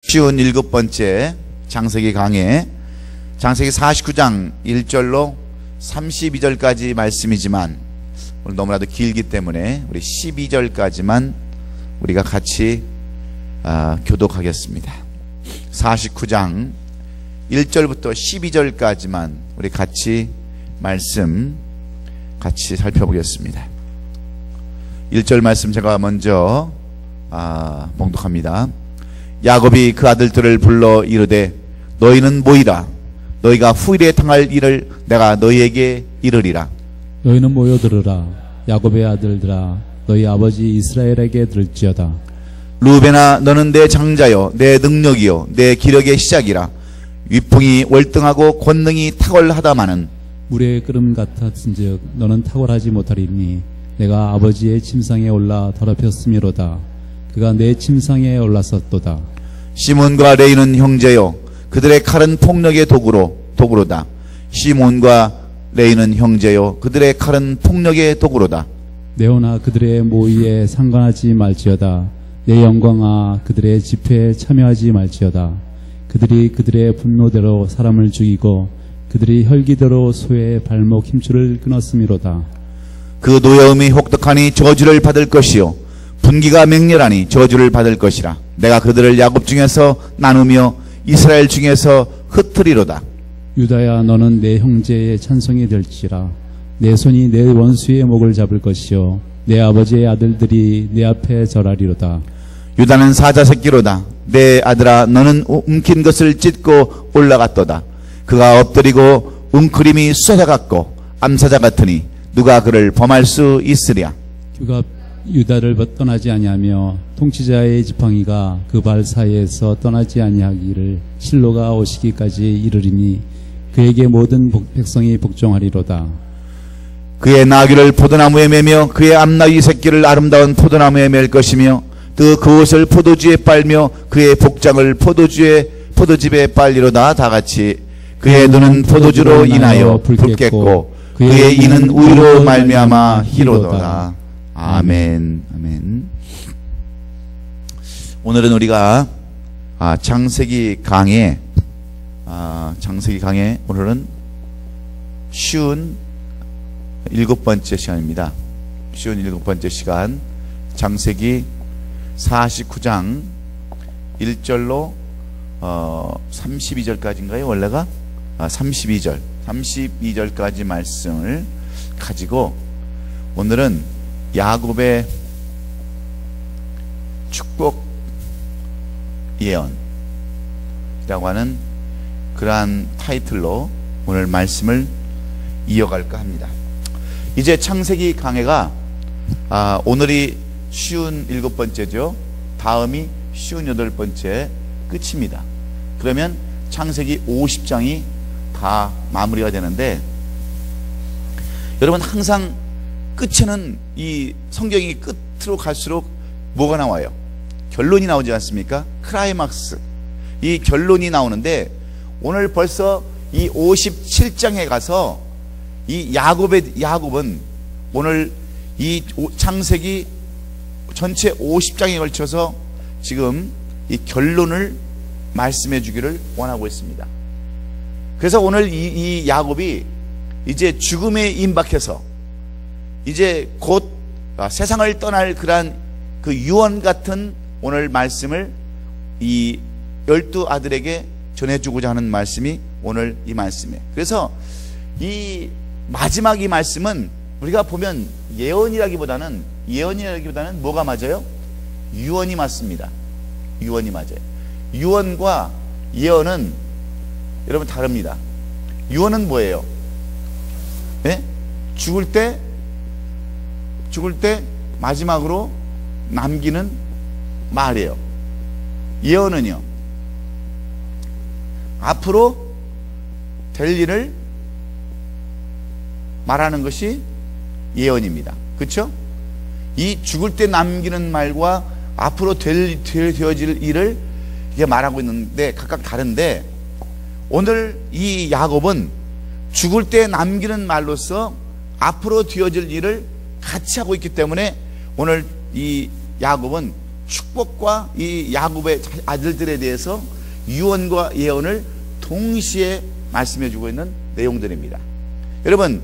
쉬운 7번째 창세기 강해, 창세기 49장 1절로 32절까지 말씀이지만 오늘 너무나도 길기 때문에 우리 12절까지만 우리가 같이 교독하겠습니다. 49장 1절부터 12절까지만 우리 같이 말씀 같이 살펴보겠습니다. 1절 말씀 제가 먼저 봉독합니다. 야곱이 그 아들들을 불러 이르되 너희는 모이라. 너희가 후일에 당할 일을 내가 너희에게 이르리라. 너희는 모여 들으라. 야곱의 아들들아, 너희 아버지 이스라엘에게 들을지어다. 루벤아, 너는 내 장자요 내 능력이요 내 기력의 시작이라. 위풍이 월등하고 권능이 탁월하다마는 물의 끓음 같았은즉 너는 탁월하지 못하리니 내가 아버지의 침상에 올라 더럽혔음이로다. 그가 내 침상에 올랐었도다. 시몬과 레이는 형제요 그들의 칼은 폭력의 도구로다. 시몬과 레이는 형제요 그들의 칼은 폭력의 도구로다. 네오나 그들의 모의에 상관하지 말지어다. 내 영광아 그들의 집회에 참여하지 말지어다. 그들이 그들의 분노대로 사람을 죽이고 그들이 혈기대로 소의 발목 힘줄을 끊었음이로다. 그 노여움이 혹독하니 저주를 받을 것이요 분기가 맹렬하니 저주를 받을 것이라. 내가 그들을 야곱 중에서 나누며 이스라엘 중에서 흩으리로다. 유다야, 너는 내 형제의 찬송이 될지라. 내 손이 내 원수의 목을 잡을 것이요 내 아버지의 아들들이 내 앞에 절하리로다. 유다는 사자 새끼로다. 내 아들아, 너는 움킨 것을 찢고 올라갔도다. 그가 엎드리고 웅크림이 쏟아갔고 암사자 같으니 누가 그를 범할 수 있으랴. 그가 유다를 떠나지 아니하며 통치자의 지팡이가 그 발 사이에서 떠나지 아니하기를 실로가 오시기까지 이르리니 그에게 모든 백성이 복종하리로다. 그의 나귀를 포도나무에 매며 그의 암나귀 새끼를 아름다운 포도나무에 맬 것이며 그 옷을 포도주에 빨며 그의 복장을 포도즙에 빨리로다. 다같이 그의 눈은 포도주로 인하여 붉겠고 그의 이는 우유로 말미암아 희로도다. 아멘. 아멘. 오늘은 우리가 창세기 강해 오늘은 쉬운 7번째 시간입니다. 쉬운 7번째 시간, 창세기 49장 1절로 32절까지인가요? 원래가 32절까지 말씀을 가지고 오늘은 야곱의 축복 예언이라고 하는 그러한 타이틀로 오늘 말씀을 이어갈까 합니다. 이제 창세기 강해가 오늘이 쉬운 7번째죠. 다음이 쉬운 8번째 끝입니다. 그러면 창세기 50장이 다 마무리가 되는데, 여러분 항상 끝에는 이 성경이 끝으로 갈수록 뭐가 나와요? 결론이 나오지 않습니까? 클라이막스, 이 결론이 나오는데 오늘 벌써 이 57장에 가서 이 야곱은 오늘 이 창세기 전체 50장에 걸쳐서 지금 이 결론을 말씀해 주기를 원하고 있습니다. 그래서 오늘 이 야곱이 이제 죽음에 임박해서 이제 곧 세상을 떠날 그러한 그 유언 같은 오늘 말씀을 이 12아들에게 전해주고자 하는 말씀이 오늘 이 말씀이에요. 그래서 이 마지막 이 말씀은 우리가 보면 예언이라기보다는 뭐가 맞아요? 유언이 맞습니다. 유언이 맞아요. 유언과 예언은 여러분 다릅니다. 유언은 뭐예요? 네? 죽을 때 마지막으로 남기는 말이에요. 예언은요, 앞으로 될 일을 말하는 것이 예언입니다. 그렇죠? 이 죽을 때 남기는 말과 앞으로 되어질 일을 이게 말하고 있는데 각각 다른데, 오늘 이 야곱은 죽을 때 남기는 말로서 앞으로 되어질 일을 같이 하고 있기 때문에 오늘 이 야곱은 축복과 이 야곱의 아들들에 대해서 유언과 예언을 동시에 말씀해 주고 있는 내용들입니다. 여러분,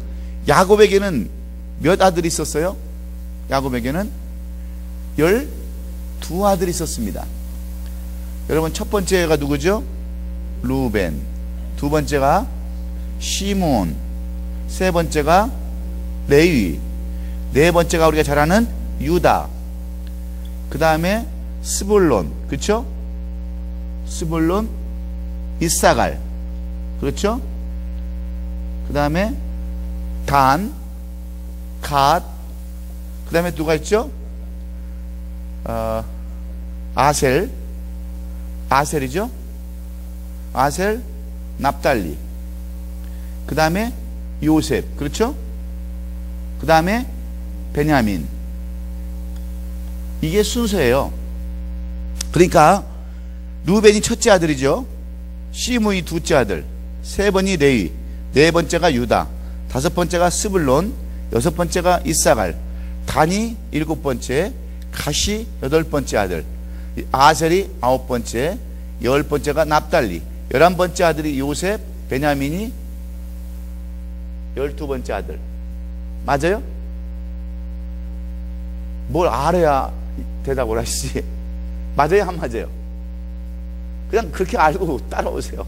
야곱에게는 몇 아들이 있었어요? 야곱에게는 12아들이 있었습니다. 여러분, 첫 번째가 누구죠? 루벤. 두 번째가 시몬. 세 번째가 레위. 네 번째가 우리가 잘 아는 유다. 그 다음에 스불론. 그렇죠? 스불론, 이사갈. 그렇죠? 그 다음에 단, 갓. 그 다음에 누가 있죠? 아셀. 아셀이죠? 아셀, 납달리. 그 다음에 요셉. 그렇죠? 그 다음에 베냐민. 이게 순서예요. 그러니까 루벤이 첫째 아들이죠. 시므이 둘째 아들. 세 번이 레위. 네 번째가 유다. 다섯 번째가 스불론. 여섯 번째가 이사갈. 단이 일곱 번째. 갓이 여덟 번째 아들. 아셀이 아홉 번째. 열 번째가 납달리. 11번째 아들이 요셉. 베냐민이 12번째 아들. 맞아요? 뭘 알아야 대답을 하시지. 맞아요? 안 맞아요? 그냥 그렇게 알고 따라오세요.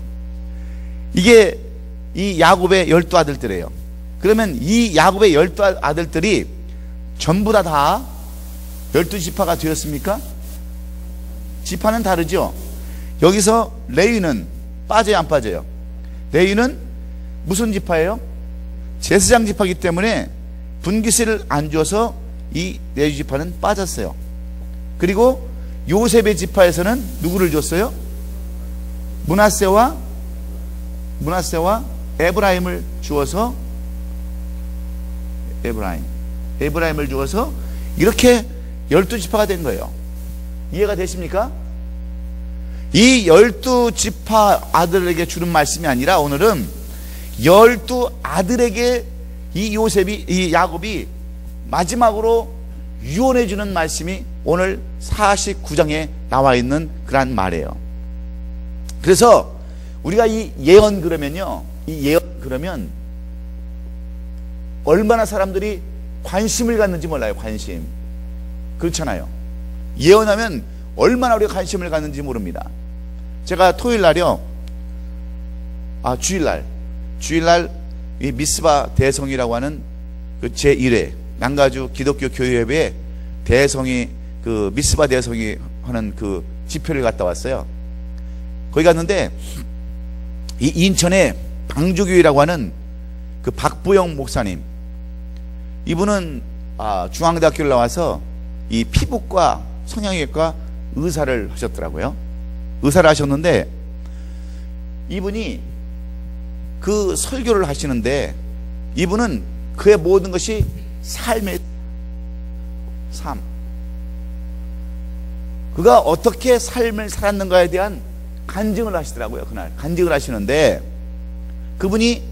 이게 이 야곱의 12아들들이에요. 그러면 이 야곱의 12아들들이 전부 다 12지파가 되었습니까? 지파는 다르죠. 여기서 레위는 빠져요, 안 빠져요? 레위는 무슨 지파예요? 제사장 지파이기 때문에 분깃을 안 줘서 이 레위 지파는 빠졌어요. 그리고 요셉의 지파에서는 누구를 줬어요? 므낫세와 에브라임을 주어서 에브라임을 주어서 이렇게 12지파가 된 거예요. 이해가 되십니까? 이 12지파 아들에게 주는 말씀이 아니라 오늘은 12아들에게 이 야곱이 마지막으로 유언해 주는 말씀이 오늘 49장에 나와 있는 그런 말이에요. 그래서 우리가 이 예언 그러면 얼마나 사람들이 관심을 갖는지 몰라요. 관심. 그렇잖아요. 예언하면 얼마나 우리가 관심을 갖는지 모릅니다. 제가 토요일날이요, 주일날 이 미스바 대성이라고 하는 그 제1회 남가주 기독교 교회협의 대성이 그 미스바 대성이 하는 그 집회를 갔다 왔어요. 거기 갔는데 이 인천에 방주교회라고 하는 그 박부영 목사님, 이분은 중앙대학교를 나와서 이 피부과 성형외과 의사를 하셨더라고요. 의사를 하셨는데 이분이 그 설교를 하시는데 이분은 그의 모든 것이 삶의 삶, 그가 어떻게 삶을 살았는가에 대한 간증을 하시더라고요. 그날 간증을 하시는데 그분이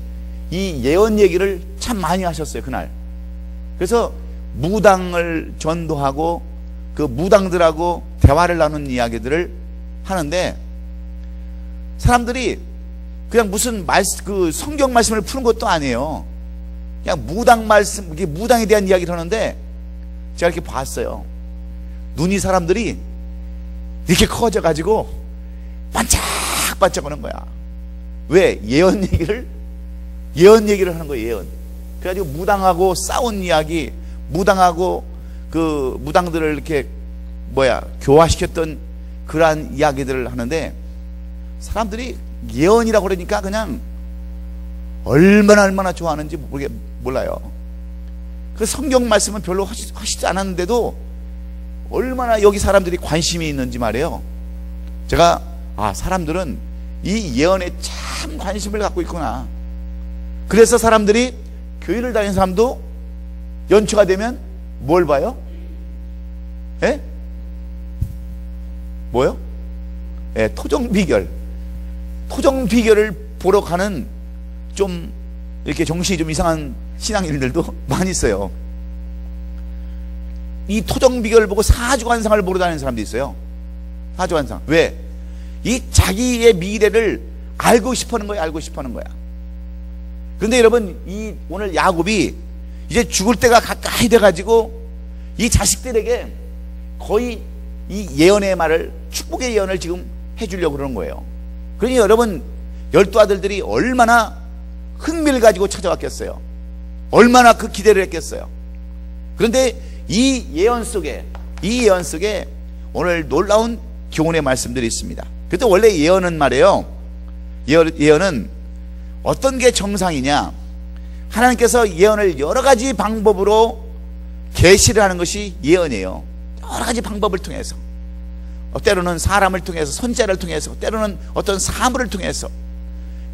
이 예언 얘기를 참 많이 하셨어요. 그날. 그래서 무당을 전도하고 그 무당들하고 대화를 나눈 이야기들을 하는데 사람들이 그냥 무슨 그 성경 말씀을 푸는 것도 아니에요. 그냥 무당 말씀, 무당에 대한 이야기를 하는데 제가 이렇게 봤어요. 눈이 사람들이 이렇게 커져가지고 반짝반짝 하는 거야. 왜? 예언 얘기를 하는 거예요. 예언. 그래가지고 무당하고 싸운 이야기, 무당하고 그 무당들을 이렇게 교화시켰던 그러한 이야기들을 하는데 사람들이 예언이라고 그러니까 그냥 얼마나 좋아하는지 몰라요. 그 성경 말씀은 별로 하시지 않았는데도 얼마나 여기 사람들이 관심이 있는지 말이에요. 제가 사람들은 이 예언에 참 관심을 갖고 있구나. 그래서 사람들이 교회를 다니는 사람도 연초가 되면 뭘 봐요? 예? 뭐요? 예, 토정비결을 보러 가는 좀 이렇게 정신이 좀 이상한 신앙인들도 많이 있어요. 이 토정 비결을 보고 사주관상을 보러 다니는 사람도 있어요. 사주관상. 왜? 이 자기의 미래를 알고 싶어하는 거야. 알고 싶어하는 거야. 그런데 여러분, 이 오늘 야곱이 이제 죽을 때가 가까이 돼가지고 이 자식들에게 거의 이 예언의 말을, 축복의 예언을 지금 해주려고 그러는 거예요. 그러니 여러분, 12 아들들이 얼마나 흥미를 가지고 찾아왔겠어요. 얼마나 그 기대를 했겠어요. 그런데 이 예언 속에 오늘 놀라운 교훈의 말씀들이 있습니다. 그래서 원래 예언은 말이에요, 예언은 어떤 게 정상이냐, 하나님께서 예언을 여러 가지 방법으로 계시를 하는 것이 예언이에요. 여러 가지 방법을 통해서, 때로는 사람을 통해서, 선지자를 통해서, 때로는 어떤 사물을 통해서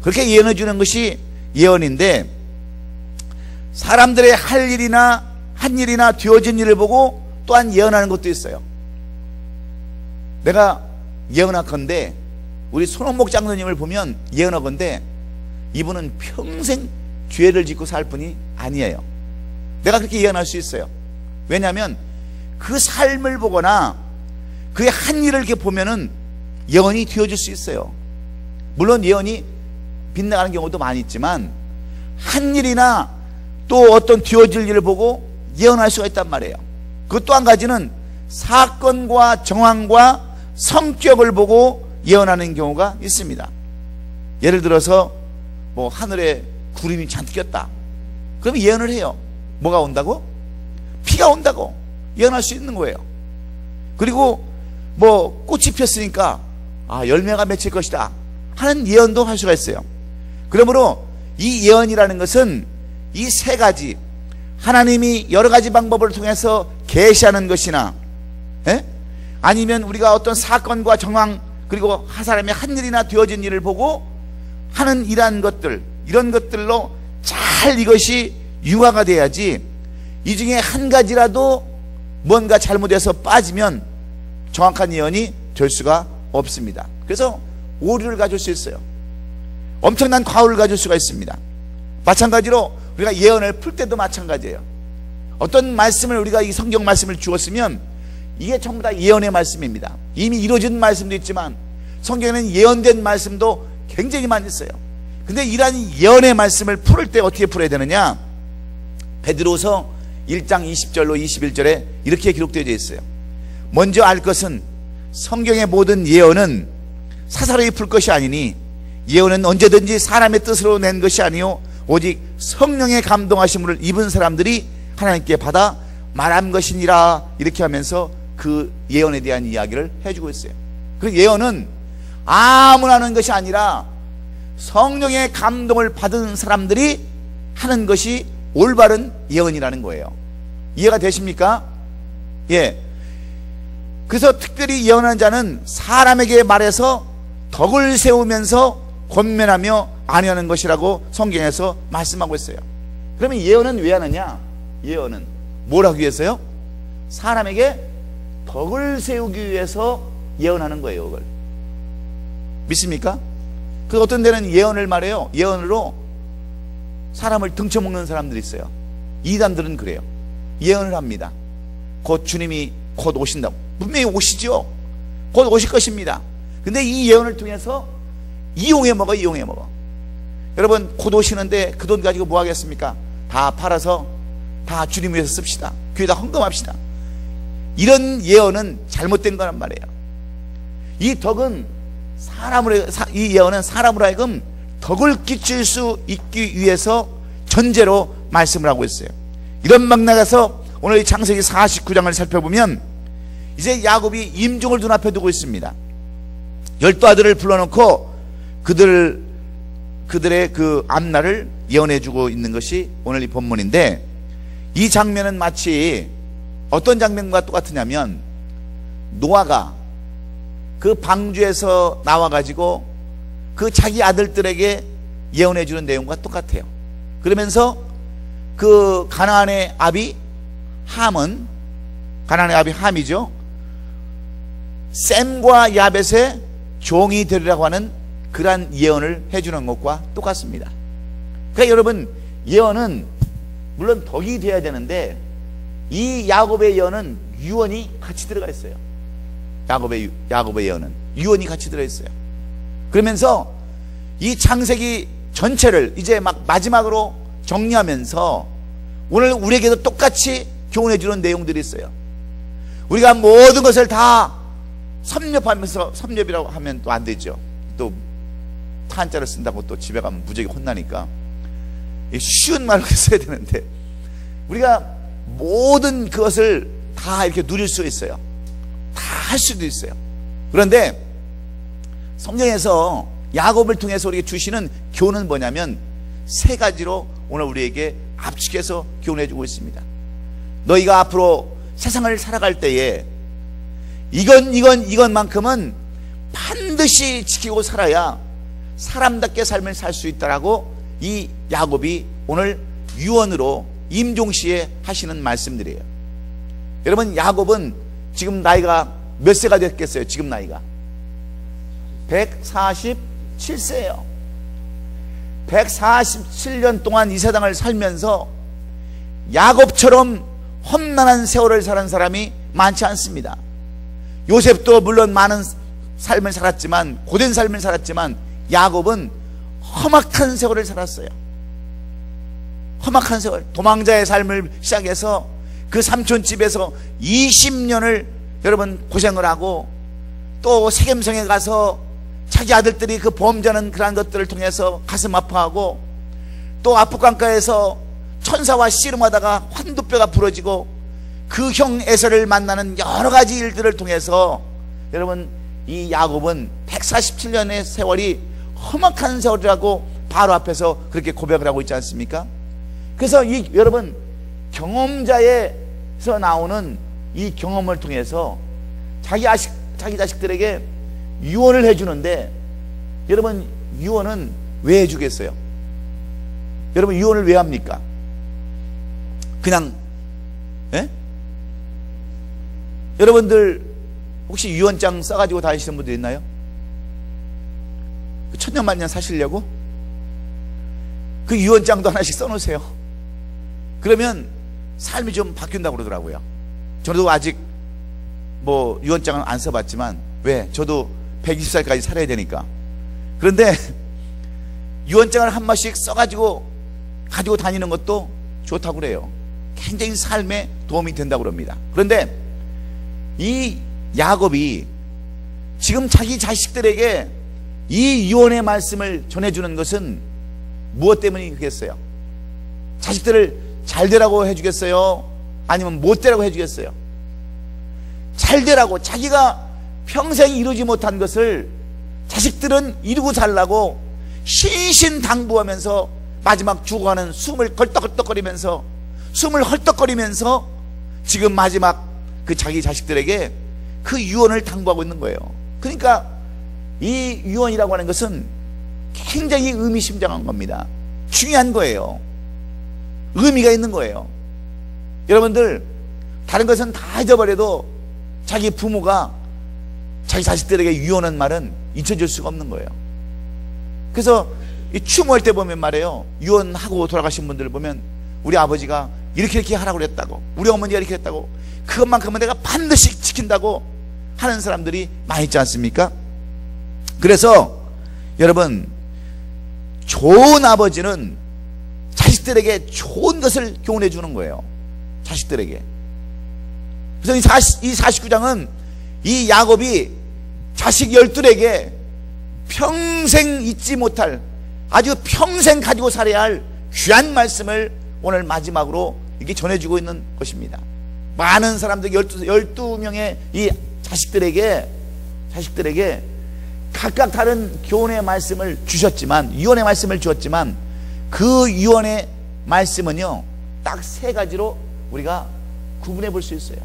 그렇게 예언해 주는 것이 예언인데, 사람들의 할 일이나 한 일이나 되어진 일을 보고 또한 예언하는 것도 있어요. 내가 예언하건대, 우리 손원목 장로님을 보면 예언하건대 이분은 평생 죄를 짓고 살 분이 아니에요. 내가 그렇게 예언할 수 있어요. 왜냐하면 그 삶을 보거나 그의 한 일을 이렇게 보면은 예언이 되어질 수 있어요. 물론 예언이 빗나가는 경우도 많이 있지만 한 일이나 또 어떤 되어질 일을 보고 예언할 수가 있단 말이에요. 그 또 한 가지는 사건과 정황과 성격을 보고 예언하는 경우가 있습니다. 예를 들어서 뭐 하늘에 구름이 잔뜩 꼈다. 그럼 예언을 해요. 뭐가 온다고? 비가 온다고 예언할 수 있는 거예요. 그리고 뭐 꽃이 폈으니까 열매가 맺힐 것이다 하는 예언도 할 수가 있어요. 그러므로 이 예언이라는 것은 이 세 가지, 하나님이 여러 가지 방법을 통해서 계시하는 것이나, 아니면 우리가 어떤 사건과 정황, 그리고 한 사람의 한 일이나 되어진 일을 보고 하는 이러한 것들, 이런 것들로 잘 이것이 융화가 돼야지, 이 중에 한 가지라도 뭔가 잘못해서 빠지면 정확한 예언이 될 수가 없습니다. 그래서 오류를 가질 수 있어요. 엄청난 과오를 가질 수가 있습니다. 마찬가지로 우리가 예언을 풀 때도 마찬가지예요. 어떤 말씀을, 우리가 이 성경 말씀을 주었으면 이게 전부 다 예언의 말씀입니다. 이미 이루어진 말씀도 있지만 성경에는 예언된 말씀도 굉장히 많이 있어요. 근데 이러한 예언의 말씀을 풀을 때 어떻게 풀어야 되느냐? 베드로서 1장 20절로 21절에 이렇게 기록되어 있어요. 먼저 알 것은 성경의 모든 예언은 사사로이 풀 것이 아니니, 예언은 언제든지 사람의 뜻으로 낸 것이 아니요 오직 성령의 감동하심을 입은 사람들이 하나님께 받아 말한 것이니라. 이렇게 하면서 그 예언에 대한 이야기를 해주고 있어요. 그 예언은 아무나 하는 것이 아니라 성령의 감동을 받은 사람들이 하는 것이 올바른 예언이라는 거예요. 이해가 되십니까? 예. 그래서 특별히 예언하는 자는 사람에게 말해서 덕을 세우면서 권면하며 안위하는 것이라고 성경에서 말씀하고 있어요. 그러면 예언은 왜 하느냐? 예언은 뭘 하기 위해서요? 사람에게 덕을 세우기 위해서 예언하는 거예요. 그걸 믿습니까? 그 어떤 데는 예언을 말해요. 예언으로 사람을 등쳐먹는 사람들이 있어요. 이단들은 그래요. 예언을 합니다. 곧 주님이 곧 오신다고. 분명히 오시죠. 곧 오실 것입니다. 근데 이 예언을 통해서 이용해 먹어. 여러분, 곧 오시는데 그 돈 가지고 뭐 하겠습니까? 다 팔아서 다 주님 위해서 씁시다. 교회에다 헌금합시다. 이런 예언은 잘못된 거란 말이에요. 이 덕은 이 예언은 사람으로 하여금 덕을 끼칠 수 있기 위해서 전제로 말씀을 하고 있어요. 이런 맥락에서 오늘 이 창세기 49장을 살펴보면 이제 야곱이 임종을 눈앞에 두고 있습니다. 12 아들을 불러놓고 그들의 그 앞날을 예언해주고 있는 것이 오늘 이 본문인데, 이 장면은 마치 어떤 장면과 똑같으냐면 노아가 그 방주에서 나와가지고 그 자기 아들들에게 예언해주는 내용과 똑같아요. 그러면서 그 가나안의 아비 함이죠. 셈과 야벳의 종이 되리라고 하는 그러한 예언을 해주는 것과 똑같습니다. 그러니까 여러분, 예언은 물론 덕이 돼야 되는데 이 야곱의 예언은 유언이 같이 들어가 있어요. 야곱의 예언은 유언이 같이 들어 있어요. 그러면서 이 창세기 전체를 이제 막 마지막으로 정리하면서 오늘 우리에게도 똑같이 교훈해 주는 내용들이 있어요. 우리가 모든 것을 다 섭렵하면서, 섭렵이라고 하면 또 안 되죠. 또 탄자를 쓴다고 또 집에 가면 무지하게 혼나니까 쉬운 말로 써야 되는데, 우리가 모든 그것을 다 이렇게 누릴 수 있어요. 다 할 수도 있어요. 그런데 성경에서 야곱을 통해서 우리에게 주시는 교훈은 뭐냐면 세 가지로 오늘 우리에게 압축해서 교훈해 주고 있습니다. 너희가 앞으로 세상을 살아갈 때에 이것만큼은 반드시 지키고 살아야 사람답게 삶을 살 수 있다라고 이 야곱이 오늘 유언으로 임종시에 하시는 말씀들이에요. 여러분, 야곱은 지금 나이가 몇 세가 됐겠어요? 지금 나이가 147세예요. 147년 동안 이 세상을 살면서 야곱처럼 험난한 세월을 사는 사람이 많지 않습니다. 요셉도 물론 많은 삶을 살았지만, 고된 삶을 살았지만, 야곱은 험악한 세월을 살았어요. 험악한 세월, 도망자의 삶을 시작해서 그 삼촌집에서 20년을 여러분 고생을 하고, 또 세겜성에 가서 자기 아들들이 그 범죄하는 그러한 것들을 통해서 가슴 아파하고, 또 압북강가에서 천사와 씨름하다가 환두뼈가 부러지고, 그 형 에서를 만나는 여러 가지 일들을 통해서 여러분 이 야곱은 147년의 세월이 험악한 세월이라고 바로 앞에서 그렇게 고백을 하고 있지 않습니까? 그래서 여러분 경험자에서 나오는 이 경험을 통해서 자기 자식들에게 유언을 해주는데, 여러분 유언은 왜 해주겠어요? 여러분 유언을 왜 합니까? 그냥 여러분들 혹시 유언장 써가지고 다니시는 분들 있나요? 천년만년 사시려고? 그 유언장도 하나씩 써놓으세요. 그러면 삶이 좀 바뀐다고 그러더라고요. 저도 아직 뭐 유언장은 안 써봤지만, 왜? 저도 120살까지 살아야 되니까. 그런데 유언장을 한 번씩 써가지고 가지고 다니는 것도 좋다고 그래요. 굉장히 삶에 도움이 된다고 그럽니다. 그런데 이 야곱이 지금 자기 자식들에게 이 유언의 말씀을 전해주는 것은 무엇 때문이겠어요? 자식들을 잘 되라고 해주겠어요? 아니면 못 되라고 해주겠어요? 잘 되라고, 자기가 평생 이루지 못한 것을 자식들은 이루고 살라고 신신당부하면서 마지막 죽어가는 숨을 헐떡헐떡거리면서 지금 마지막 그 자기 자식들에게 그 유언을 당부하고 있는 거예요. 그러니까 이 유언이라고 하는 것은 굉장히 의미심장한 겁니다. 중요한 거예요. 의미가 있는 거예요. 여러분들 다른 것은 다 잊어버려도 자기 부모가 자기 자식들에게 유언한 말은 잊혀질 수가 없는 거예요. 그래서 이 추모할 때 보면 말이에요, 유언하고 돌아가신 분들을 보면 우리 아버지가 이렇게 하라고 그랬다고, 우리 어머니가 이렇게 했다고, 그것만큼은 내가 반드시 지킨다고 하는 사람들이 많이 있지 않습니까? 그래서 여러분, 좋은 아버지는 자식들에게 좋은 것을 교훈해 주는 거예요. 자식들에게. 그래서 이 49장은 이 야곱이 자식 12에게 평생 잊지 못할, 아주 평생 가지고 살아야 할 귀한 말씀을 오늘 마지막으로 이렇게 전해주고 있는 것입니다. 많은 사람들 12명의 이 자식들에게 각각 다른 교훈의 말씀을 주셨지만, 유언의 말씀을 주었지만, 그 유언의 말씀은요 딱 3가지로 우리가 구분해 볼 수 있어요.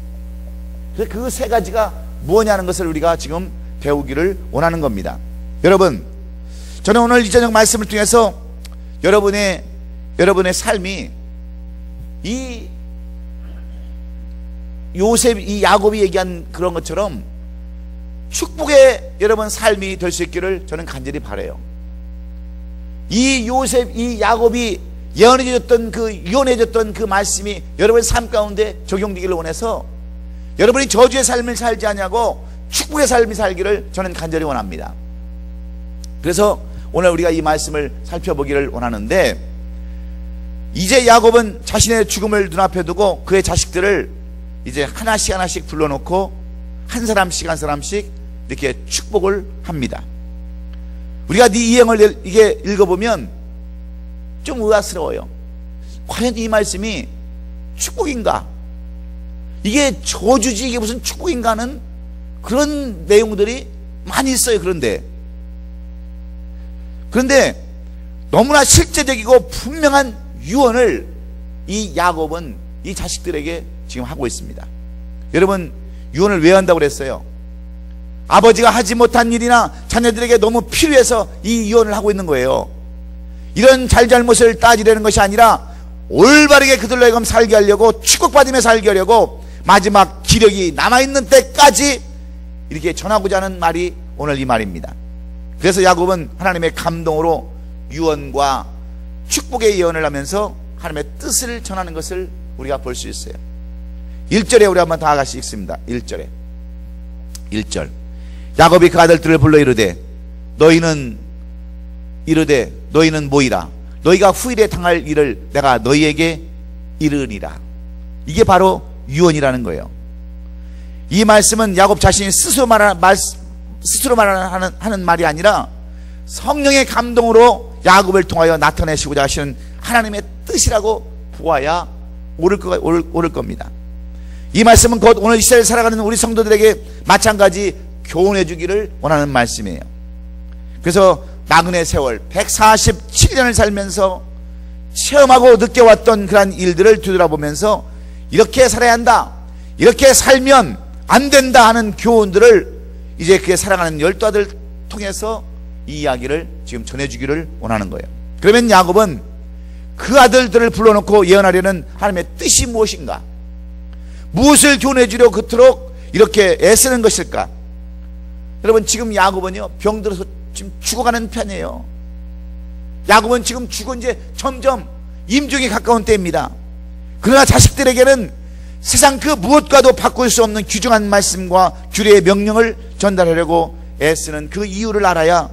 그래서 그 3가지가 뭐냐는 것을 우리가 지금 배우기를 원하는 겁니다. 여러분, 저는 오늘 이 저녁 말씀을 통해서 여러분의 삶이 이 야곱이 얘기한 그런 것처럼 축복의 여러분 삶이 될 수 있기를 저는 간절히 바라요. 이 야곱이 예언해줬던 유언해줬던 그 말씀이 여러분의 삶 가운데 적용되기를 원해서 여러분이 저주의 삶을 살지 않냐고 축복의 삶을 살기를 저는 간절히 원합니다. 그래서 오늘 우리가 이 말씀을 살펴보기를 원하는데, 이제 야곱은 자신의 죽음을 눈앞에 두고 그의 자식들을 이제 하나씩 불러놓고 한 사람씩 이렇게 축복을 합니다. 우리가 이 예언을 이게 읽어보면 좀 의아스러워요. 과연 이 말씀이 축복인가? 이게 저주지 이게 무슨 축복인가 하는 그런 내용들이 많이 있어요. 그런데 너무나 실제적이고 분명한 유언을 이 야곱은 이 자식들에게 지금 하고 있습니다. 여러분, 유언을 왜 한다고 그랬어요? 아버지가 하지 못한 일이나 자녀들에게 너무 필요해서 이 유언을 하고 있는 거예요. 이런 잘잘못을 따지려는 것이 아니라 올바르게 그들로 하여금 살게 하려고, 축복받으며 살게 하려고 마지막 기력이 남아있는 때까지 이렇게 전하고자 하는 말이 오늘 이 말입니다. 그래서 야곱은 하나님의 감동으로 유언과 축복의 예언을 하면서 하나님의 뜻을 전하는 것을 우리가 볼 수 있어요. 1절에 우리 한번 다 같이 읽습니다. 1절 야곱이 그 아들들을 불러 이르되 너희는 모이라. 너희가 후일에 당할 일을 내가 너희에게 이르니라. 이게 바로 유언이라는 거예요. 이 말씀은 야곱 자신이 스스로 말하는 말이 아니라 성령의 감동으로 야곱을 통하여 나타내시고자 하시는 하나님의 뜻이라고 보아야 옳을 겁니다. 이 말씀은 곧 오늘 이스라엘 살아가는 우리 성도들에게 마찬가지 교훈해 주기를 원하는 말씀이에요. 그래서 나그네 세월 147년을 살면서 체험하고 느껴왔던 그러한 일들을 뒤돌아보면서 이렇게 살아야 한다, 이렇게 살면 안 된다 하는 교훈들을 이제 그의 사랑하는 12아들 통해서 이 이야기를 지금 전해주기를 원하는 거예요. 그러면 야곱은 그 아들들을 불러놓고 예언하려는 하나님의 뜻이 무엇인가, 무엇을 교훈해 주려 그토록 이렇게 애쓰는 것일까? 여러분, 지금 야곱은요 병들어서 지금 죽어가는 편이에요. 야곱은 지금 죽은 이제 점점 임종에 가까운 때입니다. 그러나 자식들에게는 세상 그 무엇과도 바꿀 수 없는 귀중한 말씀과 규례의 명령을 전달하려고 애쓰는 그 이유를 알아야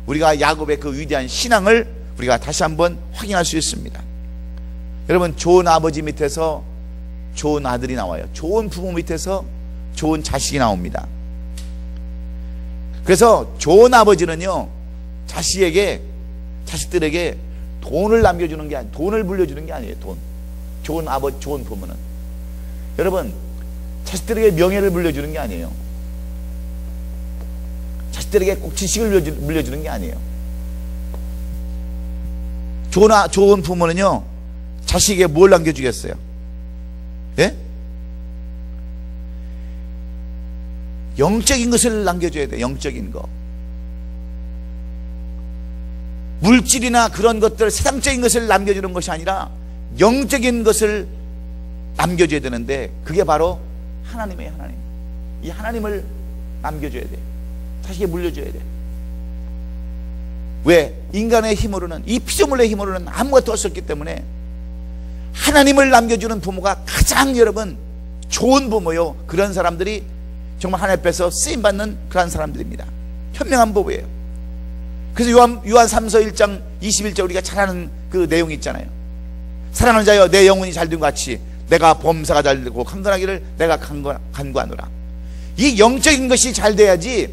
우리가 야곱의 그 위대한 신앙을 우리가 다시 한번 확인할 수 있습니다. 여러분, 좋은 아버지 밑에서 좋은 아들이 나와요. 좋은 부모 밑에서 좋은 자식이 나옵니다. 그래서 좋은 아버지는요 자식들에게 돈을 남겨주는 게 아니에요. 돈을 물려주는 게 아니에요. 좋은 아버지, 좋은 부모는 여러분 자식들에게 명예를 물려주는 게 아니에요. 자식들에게 꼭 지식을 물려주는 게 아니에요. 좋은 부모는요 자식에게 뭘 남겨주겠어요? 예? 영적인 것을 남겨줘야 돼요. 영적인 거. 물질이나 그런 것들, 세상적인 것을 남겨주는 것이 아니라 영적인 것을 남겨줘야 되는데, 그게 바로 하나님이에요. 하나님. 이 하나님을 남겨줘야 돼요. 자식에게 물려줘야 돼요. 왜? 인간의 힘으로는, 이 피조물의 힘으로는 아무것도 할 수 없기 때문에 하나님을 남겨주는 부모가 가장 여러분 좋은 부모요. 그런 사람들이 정말 하나님 앞에서 쓰임받는 그런 사람들입니다. 현명한 부부예요. 그래서 요한 3서 1장 21절 우리가 잘 아는 그 내용이 있잖아요. 사랑하는 자여, 내 영혼이 잘된 것 같이 내가 범사가 잘되고 강건하기를 내가 간구하노라. 이 영적인 것이 잘 돼야지.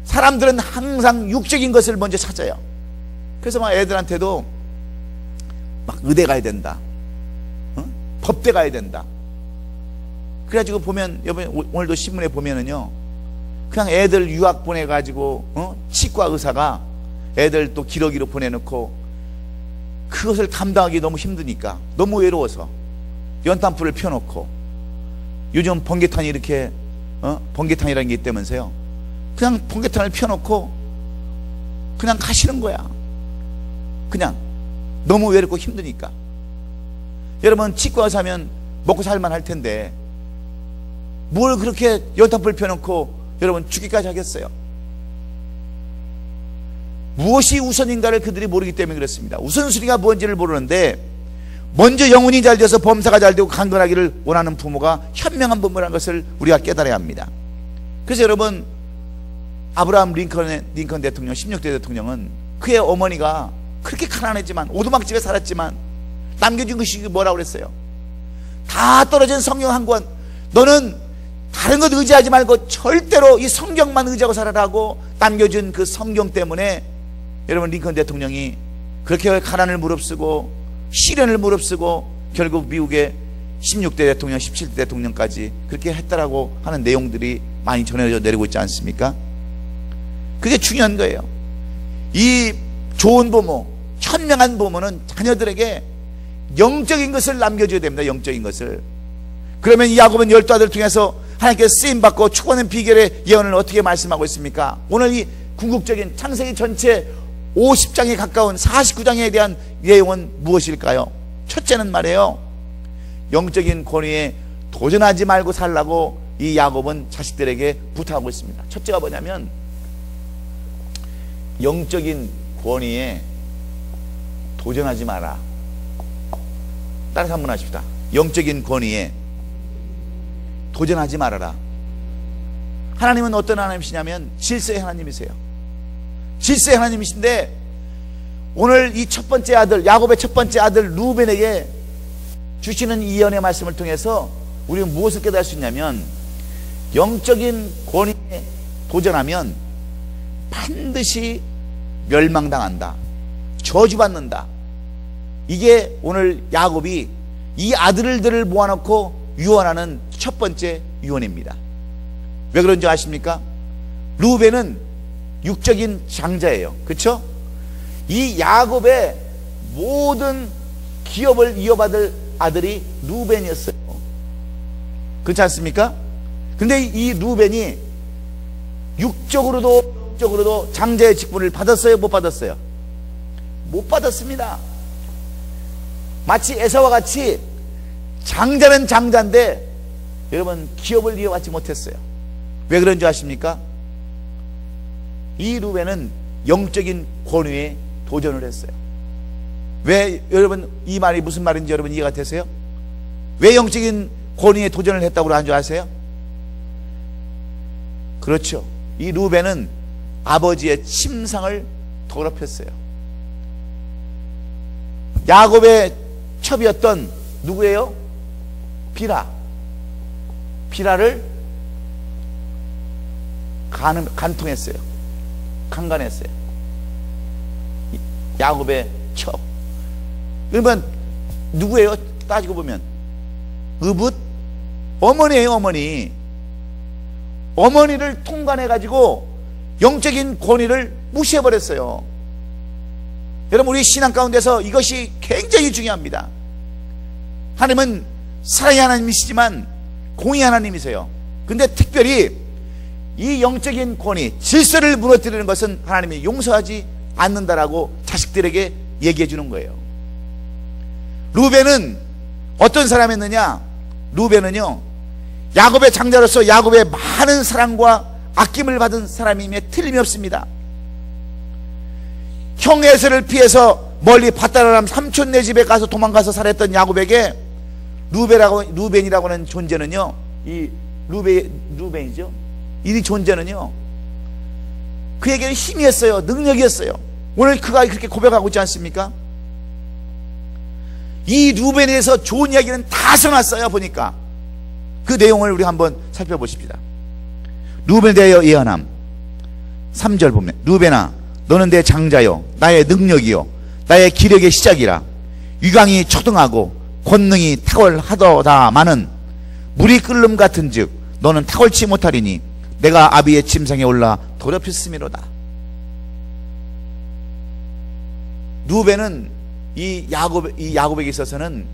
사람들은 항상 육적인 것을 먼저 찾아요. 그래서 막 애들한테도 막 의대 가야 된다, 법대 가야 된다. 그래가지고 보면 오늘도 신문에 보면은요 그냥 애들 유학 보내가지고 치과 의사가 애들 또 기러기로 보내놓고 그것을 감당하기 너무 힘드니까, 너무 외로워서 연탄불을 펴놓고, 요즘 번개탄이 이렇게 번개탄이라는 게 있다면서요. 그냥 번개탄을 펴놓고 그냥 가시는 거야. 그냥 너무 외롭고 힘드니까. 여러분, 치과 의사면 먹고 살만 할 텐데 뭘 그렇게 연탄불 펴놓고 여러분 죽기까지 하겠어요? 무엇이 우선인가를 그들이 모르기 때문에 그렇습니다. 우선순위가 뭔지를 모르는데 먼저 영혼이 잘 되어서 범사가 잘 되고 강건하기를 원하는 부모가 현명한 부모라는 것을 우리가 깨달아야 합니다. 그래서 여러분, 아브라함 링컨 대통령, 16대 대통령은 그의 어머니가 그렇게 가난했지만, 오두막집에 살았지만 남겨준 것이 뭐라고 그랬어요? 다 떨어진 성경 한 권, 너는 다른 것 의지하지 말고 절대로 이 성경만 의지하고 살아라고 남겨준 그 성경 때문에 여러분, 링컨 대통령이 그렇게 가난을 무릅쓰고 시련을 무릅쓰고 결국 미국의 16대 대통령, 17대 대통령까지 그렇게 했다라고 하는 내용들이 많이 전해져 내리고 있지 않습니까? 그게 중요한 거예요. 이 좋은 부모, 현명한 부모는 자녀들에게 영적인 것을 남겨줘야 됩니다. 영적인 것을. 그러면 이 야곱은 12아들을 통해서 하나님께 쓰임받고 축원의 비결의 예언을 어떻게 말씀하고 있습니까? 오늘 이 궁극적인 창세기 전체 50장에 가까운 49장에 대한 내용은 무엇일까요? 첫째는 말이에요, 영적인 권위에 도전하지 말고 살라고 이 야곱은 자식들에게 부탁하고 있습니다. 첫째가 뭐냐면 영적인 권위에 도전하지 마라. 따라서 한번 하십시다. 영적인 권위에 도전하지 말아라. 하나님은 어떤 하나님이시냐면 질서의 하나님이세요. 질서의 하나님이신데 오늘 이 첫 번째 아들, 야곱의 첫 번째 아들 루벤에게 주시는 이 예언의 말씀을 통해서 우리는 무엇을 깨달을 수 있냐면 영적인 권위에 도전하면 반드시 멸망당한다, 저주받는다. 이게 오늘 야곱이 이 아들들을 모아놓고 유언하는 첫 번째 유언입니다. 왜 그런지 아십니까? 루벤은 육적인 장자예요. 그렇죠? 이 야곱의 모든 기업을 이어받을 아들이 루벤이었어요. 그렇지 않습니까? 근데 이 루벤이 육적으로도 영적으로도 장자의 직분을 받았어요? 못 받았어요? 못 받았습니다. 마치 에사와 같이 장자는 장자인데 여러분 기업을 이어받지 못했어요. 왜 그런 줄 아십니까? 이 루벤은 영적인 권위에 도전을 했어요. 왜 여러분 이 말이 무슨 말인지 여러분 이해가 되세요? 왜 영적인 권위에 도전을 했다고 하는 줄 아세요? 그렇죠. 이 루벤은 아버지의 침상을 더럽혔어요. 야곱의 첩이었던 누구예요? 비라. 비라를 간통했어요. 강간했어요. 야곱의 첩. 그러면 누구예요? 따지고 보면 으붓 어머니예요. 어머니. 어머니를 통간해가지고 영적인 권위를 무시해버렸어요. 여러분 우리 신앙 가운데서 이것이 굉장히 중요합니다. 하나님은 사랑의 하나님이시지만 공의 하나님이세요. 근데 특별히 이 영적인 권위, 질서를 무너뜨리는 것은 하나님이 용서하지 않는다라고 자식들에게 얘기해 주는 거예요. 루벤은 어떤 사람이었느냐? 루벤은요, 야곱의 장자로서 야곱의 많은 사랑과 아낌을 받은 사람임에 틀림이 없습니다. 형 에서를 피해서 멀리 밧다람 삼촌네 집에 가서 도망가서 살았던 야곱에게 루벤이라고 하는 존재는요, 이 루벤이죠. 이 존재는요, 그에게는 힘이었어요. 능력이었어요. 오늘 그가 그렇게 고백하고 있지 않습니까? 이 루벤에 대해서 좋은 이야기는 다 써놨어요. 보니까 그 내용을 우리 한번 살펴보십시다. 루벤에 대하여 예언함 3절 보면, 루벤아 너는 내 장자요 나의 능력이요 나의 기력의 시작이라. 유강이 초등하고 권능이 탁월하도다마는 물이 끓는 같은즉 너는 탁월치 못하리니 내가 아비의 침상에 올라 더럽혔음이로다. 루벤은 이 야곱에게 있어서는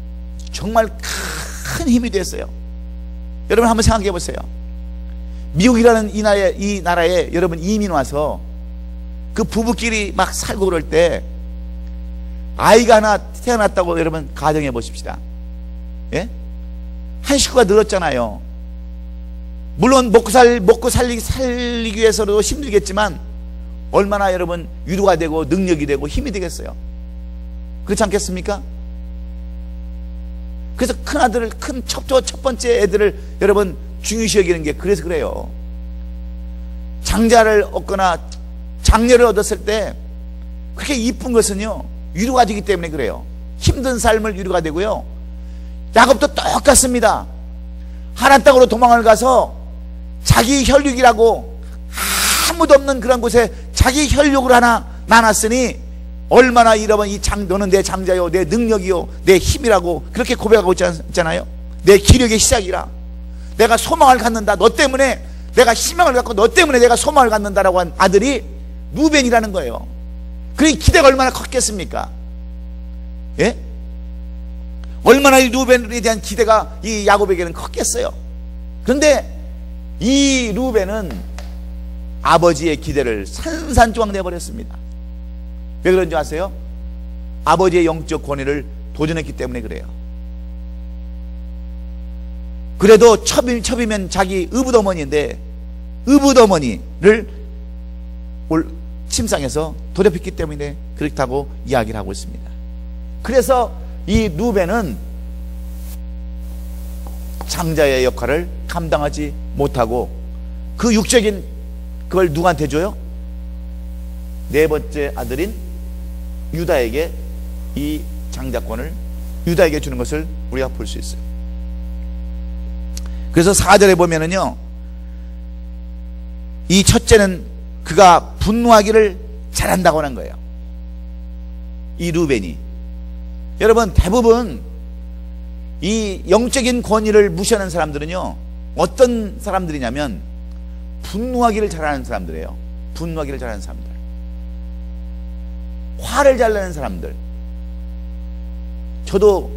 정말 큰 힘이 됐어요. 여러분 한번 생각해 보세요. 미국이라는 이 나라에 여러분 이민 와서 그 부부끼리 막 살고 그럴 때 아이가 하나 태어났다고 여러분 가정해 보십시다. 예? 한 식구가 늘었잖아요. 물론 먹고 살리기 위해서도 힘들겠지만 얼마나 여러분 위로가 되고 능력이 되고 힘이 되겠어요. 그렇지 않겠습니까? 그래서 큰 아들을, 첫 번째 애들을 여러분 중요시 여기는 게 그래서 그래요. 장자를 얻거나 장녀를 얻었을 때 그렇게 이쁜 것은요, 위로가 되기 때문에 그래요. 힘든 삶을 위로가 되고요. 야곱도 똑같습니다. 하란 땅으로 도망을 가서 자기 혈육이라고 아무도 없는 그런 곳에 자기 혈육을 하나 나눴으니 얼마나 여러분 너는 내 장자요, 내 능력이요, 내 힘이라고 그렇게 고백하고 있잖아요. 내 기력의 시작이라. 내가 소망을 갖는다. 너 때문에 내가 희망을 갖고 너 때문에 내가 소망을 갖는다라고 한 아들이 루벤이라는 거예요. 그 기대가 얼마나 컸겠습니까? 예? 얼마나 이 루벤에 대한 기대가 이 야곱에게는 컸겠어요. 그런데 이 루벤은 아버지의 기대를 산산조각 내버렸습니다. 왜 그런지 아세요? 아버지의 영적 권위를 도전했기 때문에 그래요. 그래도 첩이면 자기 의붓어머니인데 의붓어머니를 침상에서 더럽혔기 때문에 그렇다고 이야기를 하고 있습니다. 그래서 이 루벤은 장자의 역할을 감당하지 못하고 그 육적인 그걸 누구한테 줘요? 네 번째 아들인 유다에게 이 장자권을 유다에게 주는 것을 우리가 볼 수 있어요. 그래서 4절에 보면은요, 이 첫째는 그가 분노하기를 잘한다고 하는 거예요. 이 루벤이. 여러분, 대부분 이 영적인 권위를 무시하는 사람들은요, 어떤 사람들이냐면 분노하기를 잘하는 사람들이에요. 분노하기를 잘하는 사람들, 화를 잘 내는 사람들. 저도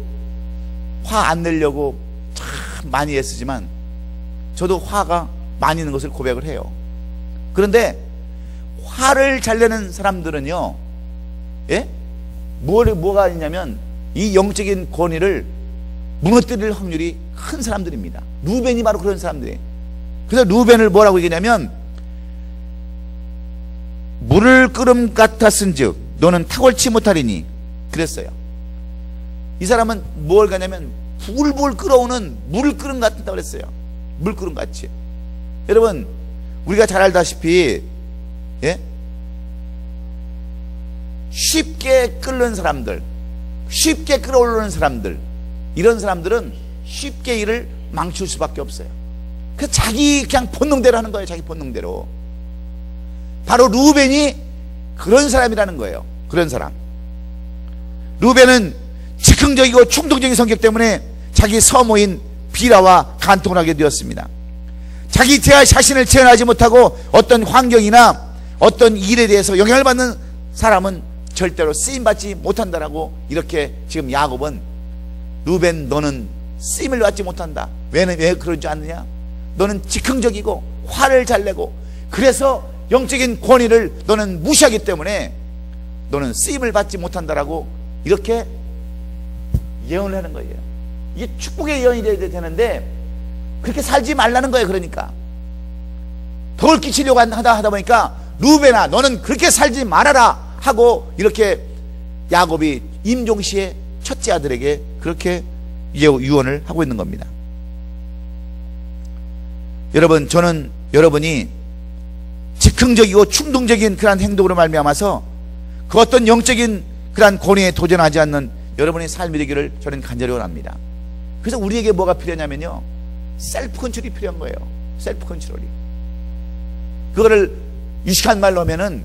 화 안 내려고 참 많이 애쓰지만 저도 화가 많이 있는 것을 고백을 해요. 그런데 화를 잘 내는 사람들은요, 예? 뭐가 있냐면 이 영적인 권위를 무너뜨릴 확률이 큰 사람들입니다. 루벤이 바로 그런 사람들이에요. 그래서 루벤을 뭐라고 얘기하냐면 물을 끓음 같았은즉 너는 탁월치 못하리니 그랬어요. 이 사람은 뭘 가냐면 불불 끓어오는 물끓음 같다고 그랬어요. 물끓음 같이. 여러분, 우리가 잘 알다시피, 예? 쉽게 끓는 사람들, 쉽게 끓어오르는 사람들, 이런 사람들은 쉽게 일을 망칠 수밖에 없어요. 그래서 자기 그냥 본능대로 하는 거예요. 자기 본능대로. 바로 루벤이 그런 사람이라는 거예요. 그런 사람. 루벤은 즉흥적이고 충동적인 성격 때문에 자기 서모인 비라와 간통을 하게 되었습니다. 자기 자신을 제어하지 못하고 어떤 환경이나 어떤 일에 대해서 영향을 받는 사람은 절대로 쓰임받지 못한다라고, 이렇게 지금 야곱은 루벤 너는 쓰임을 받지 못한다. 왜 그러지 않느냐? 너는 즉흥적이고 화를 잘 내고 그래서 영적인 권위를 너는 무시하기 때문에 너는 쓰임을 받지 못한다라고 이렇게 예언을 하는 거예요. 이게 축복의 예언이 돼야 되는데 그렇게 살지 말라는 거예요. 그러니까 덕을 끼치려고 하다 보니까 루벤아 너는 그렇게 살지 말아라 하고 이렇게 야곱이 임종시의 첫째 아들에게 그렇게 유언을 하고 있는 겁니다. 여러분, 저는 여러분이 즉흥적이고 충동적인 그러한 행동으로 말미암아서 그 어떤 영적인 그러한 권위에 도전하지 않는 여러분의 삶이 되기를 저는 간절히 원합니다. 그래서 우리에게 뭐가 필요하냐면요, 셀프 컨트롤이 필요한 거예요. 셀프 컨트롤이. 그거를 유식한 말로 하면은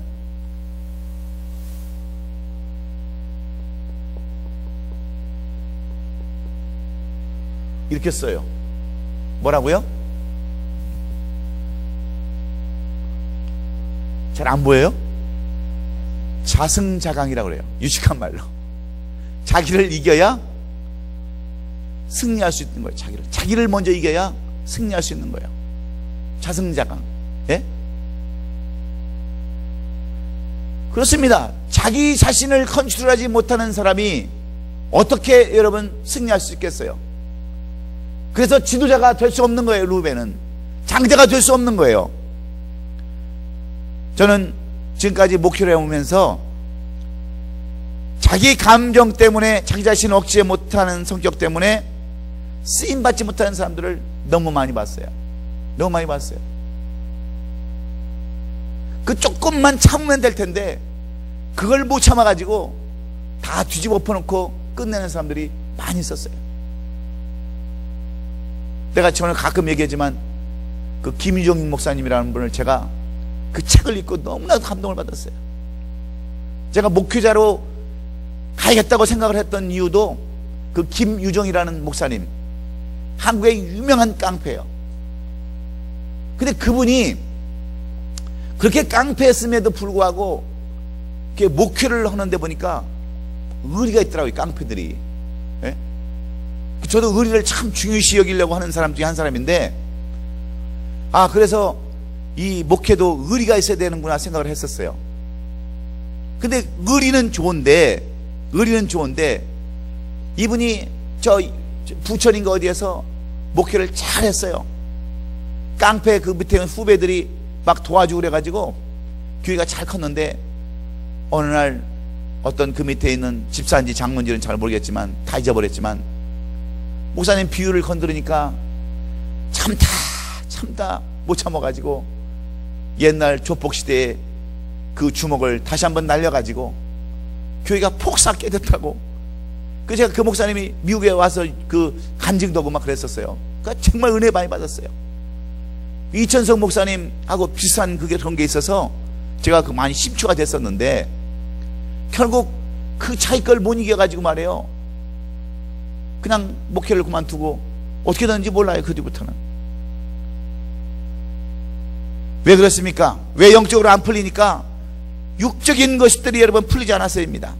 이렇게 써요. 뭐라고요? 잘 안 보여요? 자승자강이라고 그래요. 유식한 말로. 자기를 이겨야 승리할 수 있는 거예요. 자기를 먼저 이겨야 승리할 수 있는 거예요. 자승자강. 예? 그렇습니다. 자기 자신을 컨트롤하지 못하는 사람이 어떻게 여러분 승리할 수 있겠어요? 그래서 지도자가 될 수 없는 거예요. 루벤은 장자가 될 수 없는 거예요. 저는 지금까지 목회를 해오면서 자기 감정 때문에 자기 자신을 억chế 못하는 성격 때문에 쓰임받지 못하는 사람들을 너무 많이 봤어요. 너무 많이 봤어요. 그 조금만 참으면 될 텐데 그걸 못 참아가지고 다 뒤집어 엎어놓고 끝내는 사람들이 많이 있었어요. 내가 저는 가끔 얘기하지만 그 김유정 목사님이라는 분을 제가 그 책을 읽고 너무나도 감동을 받았어요. 제가 목회자로 가야겠다고 생각을 했던 이유도 그 김유정이라는 목사님, 한국의 유명한 깡패예요. 근데 그분이 그렇게 깡패였음에도 불구하고 이렇게 목회를 하는데 보니까 의리가 있더라고요. 깡패들이. 예? 저도 의리를 참 중요시 여기려고 하는 사람 중에 한 사람인데, 그래서 이 목회도 의리가 있어야 되는구나 생각을 했었어요. 근데 의리는 좋은데 이분이 저 부천인가 어디에서 목회를 잘 했어요. 깡패 그 밑에 있는 후배들이 막 도와주고 그래가지고 교회가 잘 컸는데, 어느 날 어떤 그 밑에 있는 집사인지 장로인지는 잘 모르겠지만 다 잊어버렸지만 목사님 비유를 건드리니까 참다 못 참아가지고 옛날 조폭시대에 그 주먹을 다시 한번 날려가지고 교회가 폭삭 깨졌다고. 그 제가 그 목사님이 미국에 와서 그 간증도 하고 막 그랬었어요. 그러니까 정말 은혜 많이 받았어요. 이천성 목사님하고 비슷한 그런 게 있어서 제가 그 많이 심취가 됐었는데, 결국 그 자기 걸 못 이겨가지고 말이에요, 그냥 목회를 그만두고 어떻게 됐는지 몰라요. 그 뒤부터는. 왜 그렇습니까? 왜 영적으로 안 풀리니까? 육적인 것들이 여러분 풀리지 않았어요입니다.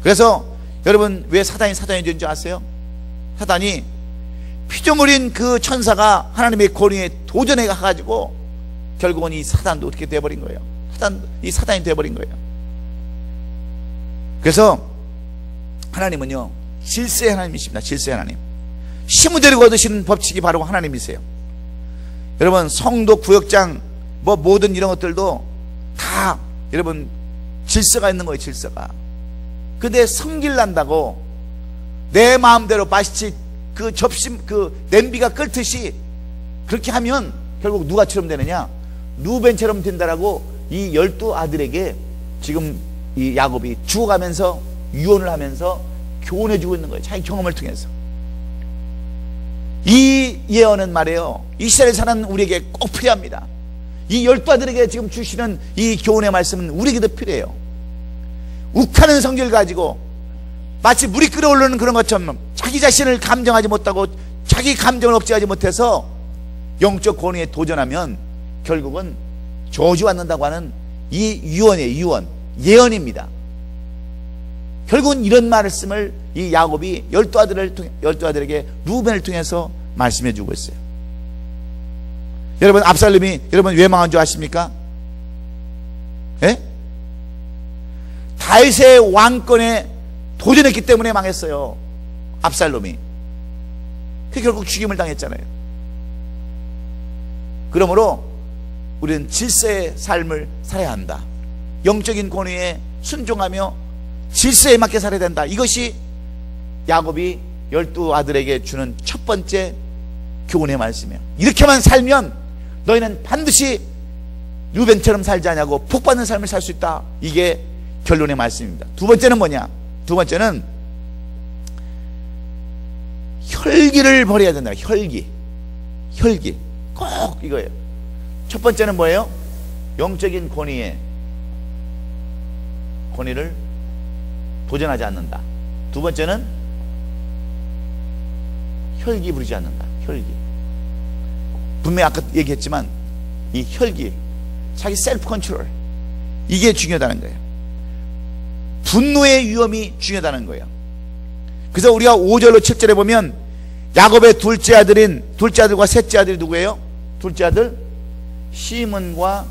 그래서 여러분 왜 사단이 되는 줄 아세요? 사단이 피조물인 그 천사가 하나님의 권위에 도전해 가가지고 결국은 이 사단도 어떻게 돼버린 거예요. 이 사단이 돼버린 거예요. 그래서 하나님은요, 질서의 하나님이십니다. 질서의 하나님. 힘을 데리고 얻으시는 법칙이 바로 하나님이세요. 여러분 성도 구역장 모든 이런 것들도 다 여러분 질서가 있는 거예요. 질서가. 근데 성질 난다고 내 마음대로 마치 그 접시 그 냄비가 끓듯이 그렇게 하면 결국 누가처럼 되느냐? 루벤처럼 된다라고 이 12 아들에게 지금 이 야곱이 죽어가면서 유언을 하면서 교훈해주고 있는 거예요. 자기 경험을 통해서. 이 예언은 말이에요, 이스라엘 사는 우리에게 꼭 필요합니다. 이 12 아들에게 지금 주시는 이 교훈의 말씀은 우리에게도 필요해요. 욱하는 성질 가지고 마치 물이 끓어오르는 그런 것처럼 자기 자신을 감정하지 못하고 자기 감정을 억제하지 못해서 영적 권위에 도전하면 결국은 저주받는다고 하는 이 유언이에요. 예언입니다. 결국은 이런 말씀을 이 야곱이 12아들에게 루벤을 통해서 말씀해 주고 있어요. 여러분 압살롬이 여러분 왜 망한 줄 아십니까? 예? 다윗의 왕권에 도전했기 때문에 망했어요. 압살롬이. 그 결국 죽임을 당했잖아요. 그러므로 우리는 질서의 삶을 살아야 한다. 영적인 권위에 순종하며 질서에 맞게 살아야 된다. 이것이 야곱이 12 아들에게 주는 첫 번째 교훈의 말씀이에요. 이렇게만 살면 너희는 반드시 루벤처럼 살지 않냐고 복받는 삶을 살 수 있다. 이게 결론의 말씀입니다. 두 번째는 뭐냐? 두 번째는 혈기를 버려야 된다. 혈기 꼭 이거예요. 첫 번째는 뭐예요? 영적인 권위를 도전하지 않는다. 두 번째는 혈기 부리지 않는다. 혈기. 분명히 아까 얘기했지만 이 혈기, 자기 셀프 컨트롤, 이게 중요하다는 거예요. 분노의 위험이 중요하다는 거예요. 그래서 우리가 5절로 7절에 보면 야곱의 둘째 아들과 셋째 아들이 누구예요? 둘째 아들 시몬과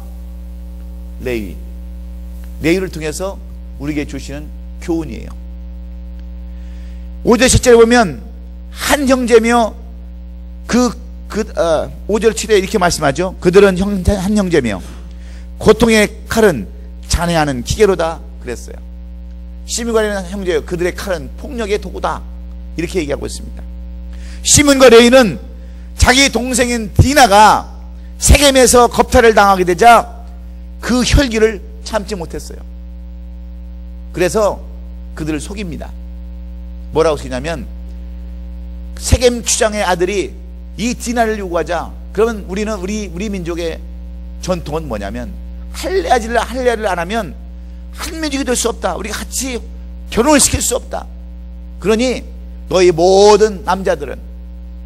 레위를 통해서 우리에게 주시는 교훈이에요. 5절 7절에 보면 한 형제며 5절 7절에 이렇게 말씀하죠. 그들은 한 형제며 고통의 칼은 잔해하는 기계로다 그랬어요. 시몬과 레위는 형제요, 그들의 칼은 폭력의 도구다, 이렇게 얘기하고 있습니다. 시몬과 레위는 자기 동생인 디나가 세겜에서 겁탈을 당하게 되자 그 혈기를 참지 못했어요. 그래서 그들을 속입니다. 뭐라고 쓰냐면, 세겜 추장의 아들이 이 디나를 요구하자, 그러면 우리 민족의 전통은 뭐냐면, 할례를 안 하면 한 민족이 될 수 없다, 우리가 같이 결혼을 시킬 수 없다, 그러니 너희 모든 남자들은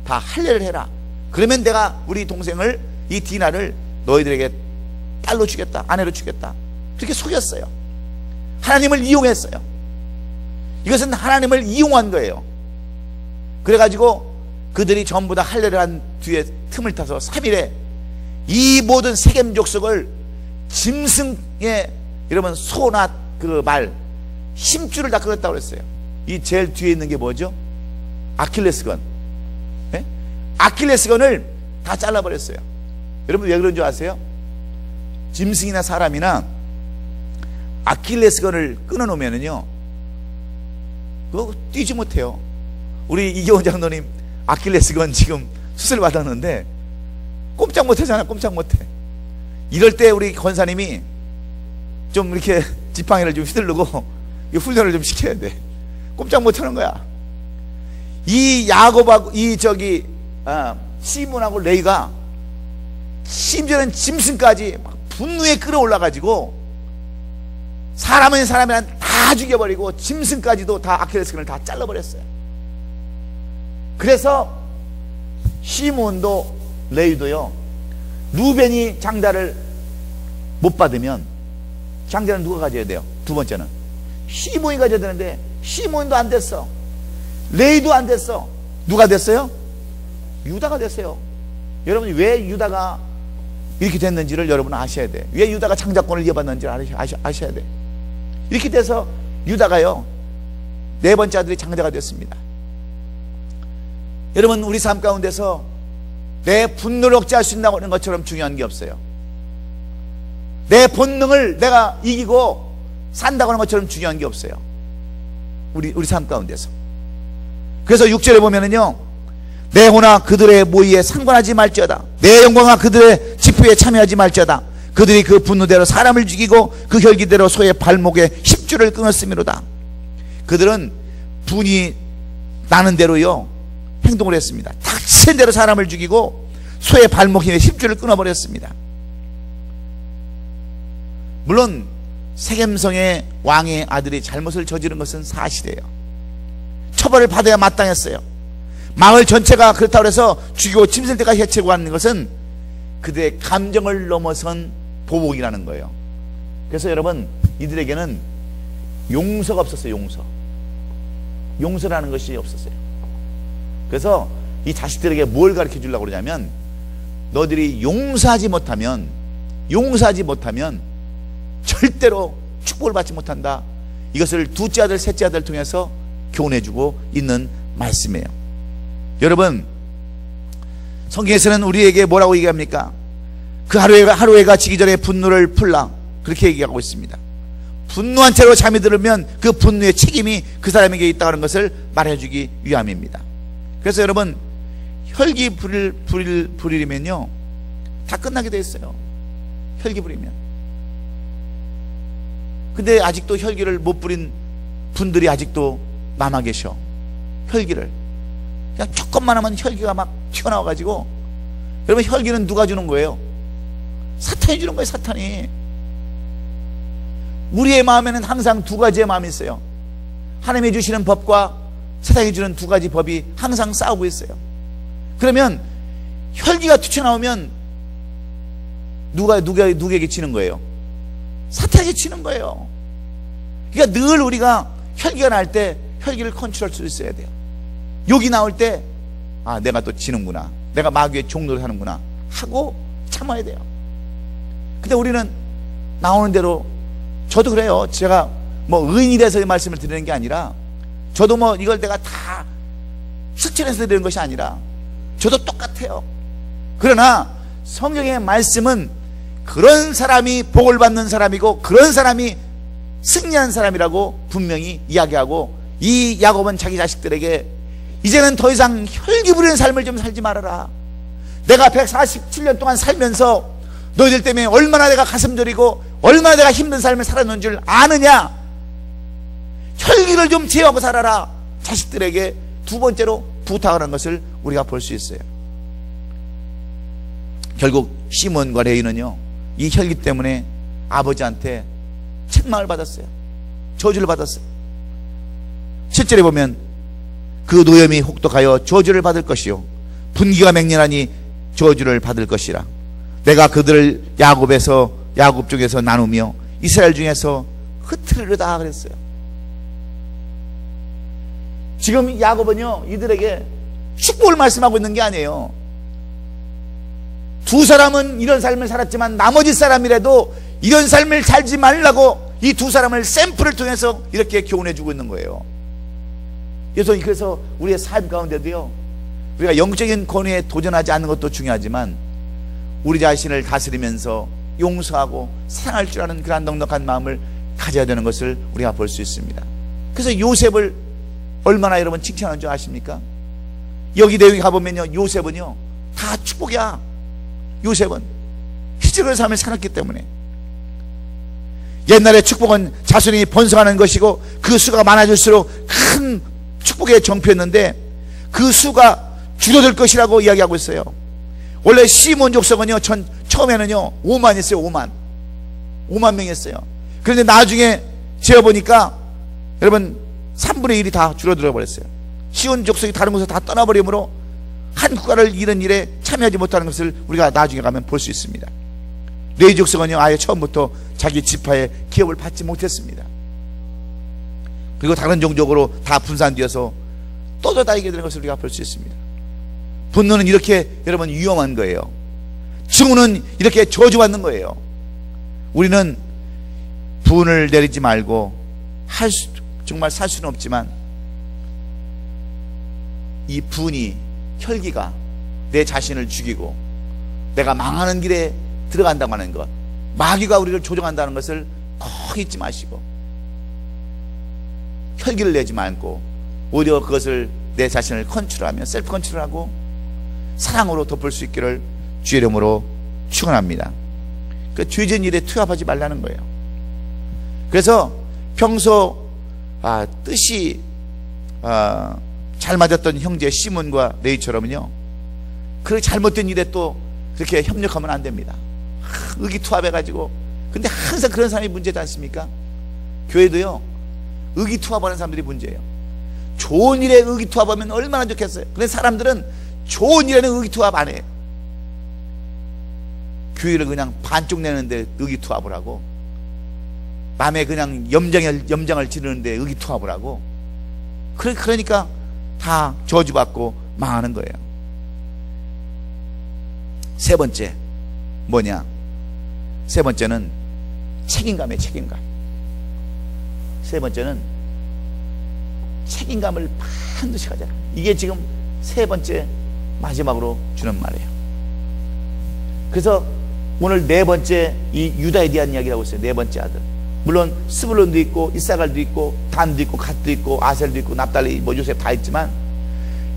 다 할례를 해라, 그러면 내가 우리 동생을, 이 디나를 너희들에게 딸로 주겠다, 아내로 주겠다. 그렇게 속였어요. 하나님을 이용했어요. 이것은 하나님을 이용한 거예요. 그래가지고 그들이 전부 다 할례를 한 뒤에 틈을 타서 3일에 이 모든 세겜 족속을 짐승의, 여러분, 소나 그 말, 힘줄을 다 끊었다고 그랬어요. 이 제일 뒤에 있는 게 뭐죠? 아킬레스건. 네? 아킬레스건을 다 잘라버렸어요. 여러분 왜 그런 줄 아세요? 짐승이나 사람이나 아킬레스건을 끊어놓으면은요, 그거 뛰지 못해요. 우리 이경원 장로님 아킬레스건 지금 수술 받았는데 꼼짝 못하잖아. 꼼짝 못해. 이럴 때 우리 권사님이 좀 이렇게 지팡이를 좀 휘두르고 훈련을 좀 시켜야 돼. 꼼짝 못하는 거야. 이 야곱하고 시몬하고 레위가 심지어는 짐승까지 막 분노에 끌어올라가지고 사람은 사람이란 다 죽여버리고 짐승까지도 다 아킬레스건을 다 잘라버렸어요. 그래서 시몬도 레위도요, 루벤이 장자를 못 받으면 장자는 누가 가져야 돼요? 두 번째는 시몬이 가져야 되는데 시몬도 안 됐어. 레위도 안 됐어. 누가 됐어요? 유다가 됐어요. 여러분이 왜 유다가 이렇게 됐는지를 여러분은 아셔야 돼. 왜 유다가 장자권을 이어받는지를 아셔야 돼. 이렇게 돼서 유다가요, 네 번째 아들이 장자가 됐습니다. 여러분, 우리 삶 가운데서 내 분노를 억제할 수 있다고 하는 것처럼 중요한 게 없어요. 내 본능을 내가 이기고 산다고 하는 것처럼 중요한 게 없어요. 우리 삶 가운데서. 그래서 6절에 보면은요, 내 호나 그들의 모의에 상관하지 말지어다. 내 영광아 그들의 집회에 참여하지 말지어다. 그들이 그 분노대로 사람을 죽이고 그 혈기대로 소의 발목에 힘줄을 끊었음이로다. 그들은 분이 나는 대로요 행동을 했습니다. 닥친 대로 사람을 죽이고 소의 발목에 힘줄을 끊어버렸습니다. 물론 세겜성의 왕의 아들이 잘못을 저지른 것은 사실이에요. 처벌을 받아야 마땅했어요. 마을 전체가 그렇다고 해서 죽이고 짐승 때까지 해치고 하는 것은 그들의 감정을 넘어선 보복이라는 거예요. 그래서 여러분, 이들에게는 용서가 없었어요. 용서라는 것이 없었어요. 그래서 이 자식들에게 뭘 가르쳐 주려고 그러냐면, 너들이 용서하지 못하면 절대로 축복을 받지 못한다. 이것을 둘째 아들, 셋째 아들을 통해서 교훈해주고 있는 말씀이에요. 여러분, 성경에서는 우리에게 뭐라고 얘기합니까? 그 하루해가 지기 전에 분노를 풀라, 그렇게 얘기하고 있습니다. 분노한 채로 잠이 들으면 그 분노의 책임이 그 사람에게 있다는 것을 말해주기 위함입니다. 그래서 여러분, 혈기 부리면요 다 끝나게 돼 있어요. 혈기 부리면. 근데 아직도 혈기를 못 부린 분들이 아직도 남아 계셔. 혈기를 그냥 조금만 하면 혈기가 막 튀어나와 가지고, 여러분, 혈기는 누가 주는 거예요? 사탄이 주는 거예요. 사탄이. 우리의 마음에는 항상 두 가지의 마음이 있어요. 하나님이 주시는 법과 세상이 주는 두 가지 법이 항상 싸우고 있어요. 그러면 혈기가 튀어나오면 누구에게 치는 거예요? 사탄에게 치는 거예요. 그러니까 늘 우리가 혈기가 날 때 혈기를 컨트롤할 수 있어야 돼요. 욕이 나올 때, 아, 내가 또 지는구나, 내가 마귀의 종노릇 하는구나 하고 참아야 돼요. 근데 우리는 나오는 대로, 저도 그래요. 제가 뭐 의인이라서 이 말씀을 드리는 게 아니라, 저도 뭐 이걸 내가 다 스칠해서 드리는 것이 아니라 저도 똑같아요. 그러나 성경의 말씀은 그런 사람이 복을 받는 사람이고 그런 사람이 승리한 사람이라고 분명히 이야기하고, 이 야곱은 자기 자식들에게 이제는 더 이상 혈기 부리는 삶을 좀 살지 말아라. 내가 147년 동안 살면서 너희들 때문에 얼마나 내가 가슴 저리고 얼마나 내가 힘든 삶을 살았는 줄 아느냐. 혈기를 좀 제어하고 살아라. 자식들에게 두 번째로 부탁을 한 것을 우리가 볼 수 있어요. 결국 시몬과 레위는요, 이 혈기 때문에 아버지한테 책망을 받았어요. 저주를 받았어요. 7절에 보면 그 노염이 혹독하여 저주를 받을 것이요 분기가 맹렬하니 저주를 받을 것이라. 내가 그들을 야곱 쪽에서 나누며 이스라엘 중에서 흩트리려다 그랬어요. 지금 야곱은요, 이들에게 축복을 말씀하고 있는 게 아니에요. 두 사람은 이런 삶을 살았지만 나머지 사람이라도 이런 삶을 살지 말라고 이 두 사람을 샘플을 통해서 이렇게 교훈해 주고 있는 거예요. 그래서 우리의 삶 가운데도요, 우리가 영적인 권위에 도전하지 않는 것도 중요하지만 우리 자신을 다스리면서 용서하고 사랑할 줄 아는 그런 넉넉한 마음을 가져야 되는 것을 우리가 볼 수 있습니다. 그래서 요셉을 얼마나 여러분 칭찬하는 줄 아십니까? 여기 내용에 가보면요, 요셉은요 다 축복이야. 요셉은 희죽의 삶을 살았기 때문에. 옛날에 축복은 자손이 번성하는 것이고 그 수가 많아질수록 큰 축복의 정표였는데 그 수가 줄어들 것이라고 이야기하고 있어요. 원래 시몬 족속은요, 처음에는요 5만 있어요. 5만 명이었어요. 그런데 나중에 재어보니까 여러분 3분의 1이 다 줄어들어 버렸어요. 시몬 족속이 다른 곳에 다 떠나버림으로 한 국가를 잃은 일에 참여하지 못하는 것을 우리가 나중에 가면 볼 수 있습니다. 레위 족속은요 아예 처음부터 자기 지파의 기업을 받지 못했습니다. 그리고 다른 종족으로 다 분산되어서 떠돌아다니게 되는 것을 우리가 볼 수 있습니다. 분노는 이렇게 여러분 위험한 거예요. 증오는 이렇게 저주받는 거예요. 우리는 분을 내리지 말고 정말 살 수는 없지만 이 분이, 혈기가 내 자신을 죽이고 내가 망하는 길에 들어간다고 하는 것, 마귀가 우리를 조종한다는 것을 꼭 잊지 마시고 혈기를 내지 말고 오히려 그것을 내 자신을 컨트롤하며 셀프 컨트롤하고 사랑으로 덮을 수 있기를 주의 이름으로 축원합니다. 그 죄진 일에 투합하지 말라는 거예요. 그래서 평소 뜻이 잘 맞았던 형제 시몬과 레위처럼요, 그 잘못된 일에 또 그렇게 협력하면 안 됩니다. 의기투합해가지고. 근데 항상 그런 사람이 문제지 않습니까? 교회도요 의기투합하는 사람들이 문제예요. 좋은 일에 의기투합하면 얼마나 좋겠어요. 그런데 사람들은 좋은 일에는 의기투합 안 해요. 교회를 그냥 반쪽 내는데 의기투합을 하고, 남의 그냥 염장을 지르는데 의기투합을 하고, 그러니까 다 저주받고 망하는 거예요. 세 번째 뭐냐? 세 번째는 책임감이에요. 책임감. 세 번째는 책임감을 반드시 가져라. 이게 지금 세 번째 마지막으로 주는 말이에요. 그래서 오늘 네 번째 이 유다에 대한 이야기를 하고 있어요. 네 번째 아들. 물론 스불론도 있고 이사갈도 있고 단도 있고 갓도 있고 아셀도 있고 납달리 뭐 요셉 다 있지만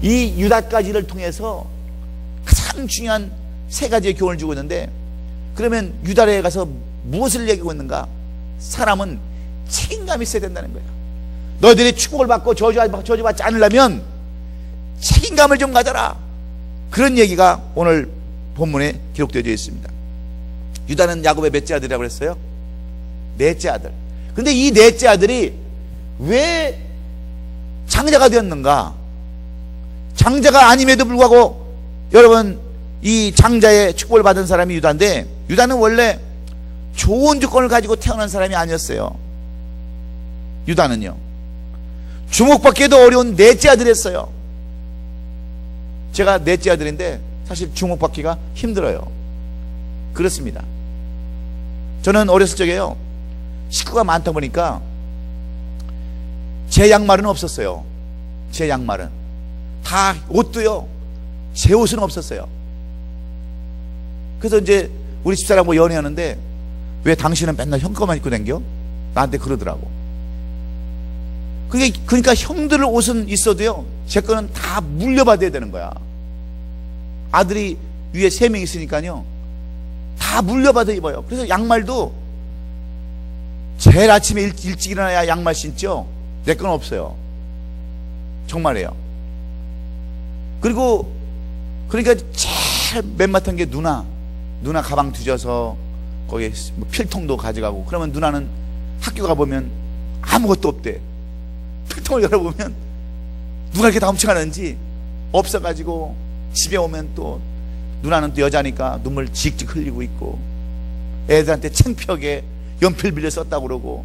이 유다까지를 통해서 가장 중요한 세 가지의 교훈을 주고 있는데, 그러면 유다에 가서 무엇을 얘기하고 있는가? 사람은 책임감이 있어야 된다는 거예요. 너희들이 축복을 받고 저주받지 않으려면 책임감을 좀 가져라. 그런 얘기가 오늘 본문에 기록되어 있습니다. 유다는 야곱의 몇째 아들이라고 그랬어요? 넷째 아들. 근데 이 넷째 아들이 왜 장자가 되었는가? 장자가 아님에도 불구하고 여러분 이 장자의 축복을 받은 사람이 유다인데, 유다는 원래 좋은 조건을 가지고 태어난 사람이 아니었어요. 유다는요 주목받기에도 어려운 넷째 아들이었어요. 제가 넷째 아들인데 사실 주목받기가 힘들어요. 그렇습니다. 저는 어렸을 적에요 식구가 많다 보니까 제 양말은 없었어요. 제 양말은 다 옷도요 제 옷은 없었어요. 그래서 이제 우리 집사람하고 연애하는데 왜 당신은 맨날 형 거만 입고 댕겨? 나한테 그러더라고. 그러니까 형들 옷은 있어도요, 제 거는 다 물려받아야 되는 거야. 아들이 위에 3명 있으니까요, 다 물려받아 입어요. 그래서 양말도 제일 아침에 일찍 일어나야 양말 신죠. 내 건 없어요. 정말이에요. 그리고 그러니까 제일 맨맛한 게 누나 가방 뒤져서 거기에 뭐 필통도 가져가고, 그러면 누나는 학교 가보면 아무것도 없대. 필통을 열어보면 누가 이렇게 다 훔쳐가는지 없어가지고, 집에 오면 또 누나는 또 여자니까 눈물 직직 흘리고 있고, 애들한테 창피하게 연필 빌려 썼다고 그러고,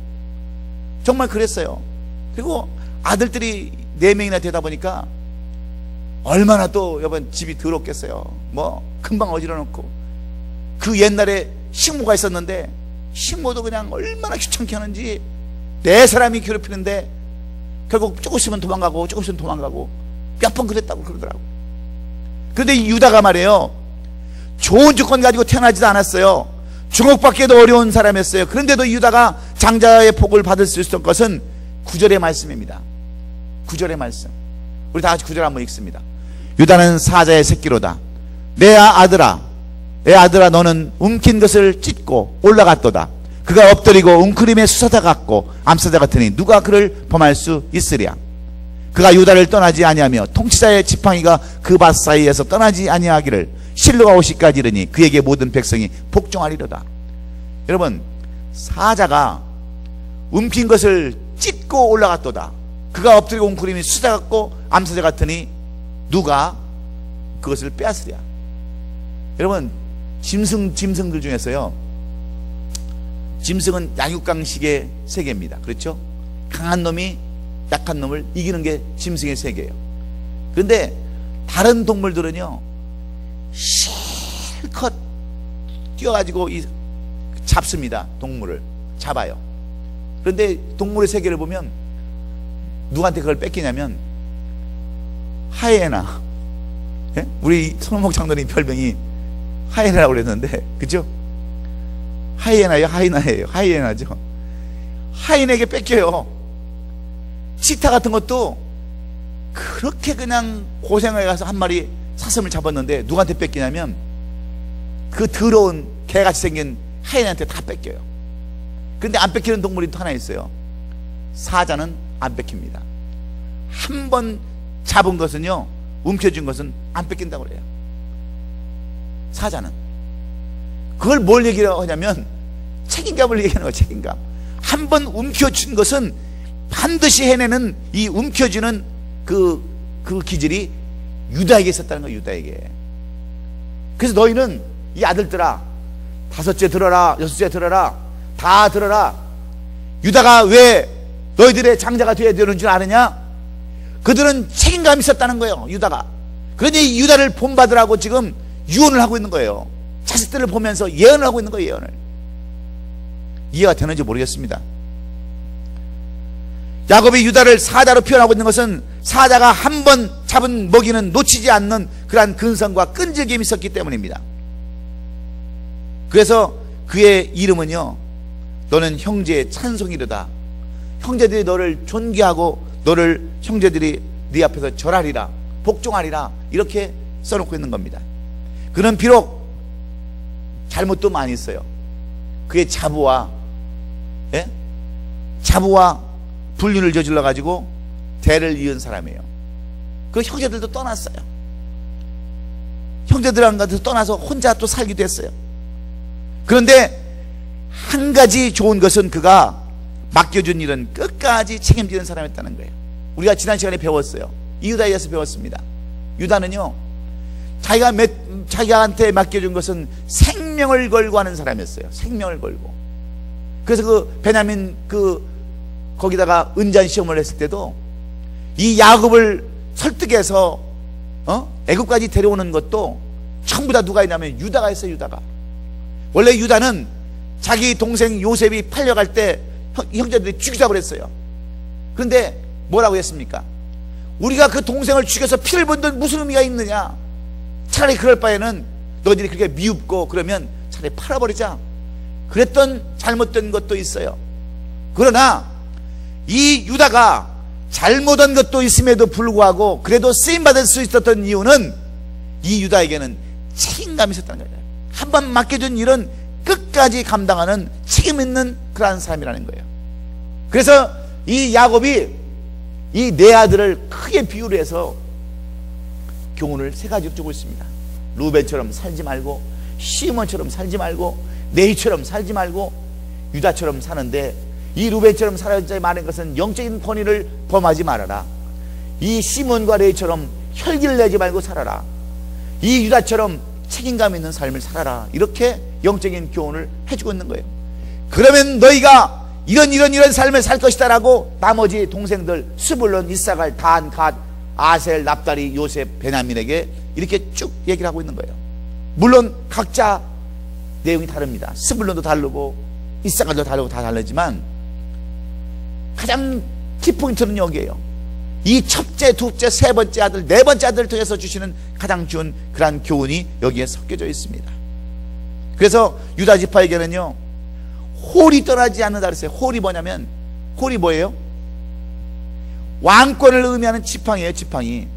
정말 그랬어요. 그리고 아들들이 4명이나 되다 보니까 얼마나 또 여러분 집이 더럽겠어요. 뭐 금방 어지러 놓고, 그 옛날에 식모가 있었는데 식모도 그냥 얼마나 귀찮게 하는지, 4사람이 괴롭히는데 결국 조금 있으면 도망가고 조금 있으면 도망가고, 몇 번 그랬다고 그러더라고. 그런데 이 유다가 말이에요, 좋은 조건 가지고 태어나지도 않았어요. 주먹받기도 어려운 사람이었어요. 그런데도 유다가 장자의 복을 받을 수 있었던 것은 9절의 말씀입니다. 9절의 말씀, 우리 다 같이 9절 한번 읽습니다. 유다는 사자의 새끼로다. 내 아들아 너는 움킨 것을 찢고 올라갔도다. 그가 엎드리고 웅크림의 수사자 같고 암사자 같으니 누가 그를 범할 수 있으랴. 그가 유다를 떠나지 아니하며 통치자의 지팡이가 그 밭 사이에서 떠나지 아니하기를 실로가 오시까지 이르니 그에게 모든 백성이 복종하리로다. 여러분, 사자가 움킨 것을 찢고 올라갔도다. 그가 엎드리고 웅크림이 수사자 같고 암사자 같으니 누가 그것을 빼앗으랴. 여러분, 짐승들 중에서요, 짐승은 약육강식의 세계입니다. 그렇죠? 강한 놈이 약한 놈을 이기는 게 짐승의 세계예요. 그런데 다른 동물들은요, 실컷 뛰어가지고 잡습니다. 동물을 잡아요. 그런데 동물의 세계를 보면 누구한테 그걸 뺏기냐면 하이에나. 예? 우리 손목목 장로님 별명이 하이에나라고 그랬는데, 그죠? 하이에나예요, 하이나예요? 하이에나죠. 하이에나에게 뺏겨요. 치타 같은 것도 그렇게 그냥 고생을 해가서 한 마리 사슴을 잡았는데 누구한테 뺏기냐면 그 더러운 개같이 생긴 하이에나한테 다 뺏겨요. 그런데 안 뺏기는 동물이 또 하나 있어요. 사자는 안 뺏깁니다. 한 번 잡은 것은요, 움켜쥔 것은 안 뺏긴다고 그래요. 사자는. 그걸 뭘 얘기하냐면 책임감을 얘기하는 거예요. 책임감. 한 번 움켜쥔 것은 반드시 해내는, 이 움켜쥐는 그 기질이 유다에게 있었다는 거예요. 유다에게. 그래서 너희는, 이 아들들아, 5째 들어라, 6째 들어라, 다 들어라. 유다가 왜 너희들의 장자가 되어야 되는 줄 아느냐? 그들은 책임감이 있었다는 거예요. 유다가. 그런데 유다를 본받으라고 지금 유언을 하고 있는 거예요. 자식들을 보면서 예언을 하고 있는 거예요. 예언을. 이해가 되는지 모르겠습니다. 야곱이 유다를 사자로 표현하고 있는 것은 사자가 한 번 잡은 먹이는 놓치지 않는 그러한 근성과 끈질김이 있었기 때문입니다. 그래서 그의 이름은요, 너는 형제의 찬송이로다. 형제들이 너를 존귀하고 너를 형제들이 네 앞에서 절하리라, 복종하리라, 이렇게 써놓고 있는 겁니다. 그는 비록 잘못도 많이 있어요. 그의 자부와 불륜을 저질러 가지고 대를 이은 사람이에요. 그 형제들도 떠났어요. 형제들한테 떠나서 혼자 또 살기도 했어요. 그런데 한 가지 좋은 것은 그가 맡겨준 일은 끝까지 책임지는 사람이었다는 거예요. 우리가 지난 시간에 배웠어요. 이 유다에서 배웠습니다. 유다는요, 자기한테 맡겨준 것은 생명을 걸고 하는 사람이었어요. 생명을 걸고. 그래서 그 베냐민 거기다가 은잔 시험을 했을 때도 이 야곱을 설득해서 애굽까지 데려오는 것도 전부 다 누가 했냐면 유다가 했어요. 유다가. 원래 유다는 자기 동생 요셉이 팔려갈 때 형제들이 죽이자고 그랬어요. 그런데 뭐라고 했습니까? 우리가 그 동생을 죽여서 피를 본들 무슨 의미가 있느냐? 차라리 그럴 바에는 너희들이 그렇게 미웁고 그러면 차라리 팔아버리자 그랬던 잘못된 것도 있어요. 그러나 이 유다가 잘못한 것도 있음에도 불구하고 그래도 쓰임받을 수 있었던 이유는 이 유다에게는 책임감이 있었다는 거예요. 한번 맡겨준 일은 끝까지 감당하는 책임 있는 그러한 삶이라는 거예요. 그래서 이 야곱이 이 네 아들을 크게 비유를 해서 교훈을 세 가지로 주고 있습니다. 루벤처럼 살지 말고, 시몬처럼 살지 말고, 네이처럼 살지 말고, 유다처럼 사는데, 이 루벤처럼 살아야 말하는 것은 영적인 권위를 범하지 말아라. 이 시몬과 레이처럼 혈기를 내지 말고 살아라. 이 유다처럼 책임감 있는 삶을 살아라. 이렇게 영적인 교훈을 해주고 있는 거예요. 그러면 너희가 이런 삶을 살 것이다 라고 나머지 동생들 스불론, 이사갈, 단, 갓, 아셀, 납달리, 요셉, 베냐민에게 이렇게 쭉 얘기를 하고 있는 거예요. 물론 각자 내용이 다릅니다. 스불론도 다르고 이사갈도 다르고 다 다르지만 가장 키포인트는 여기에요. 이 첫째, 둘째, 세 번째 아들, 네 번째 아들을 통해서 주시는 가장 좋은 그러한 교훈이 여기에 섞여져 있습니다. 그래서 유다 지파에게는요 홀이 떠나지 않는다 그랬어요. 홀이 뭐냐면, 홀이 뭐예요? 왕권을 의미하는 지팡이에요. 지팡이.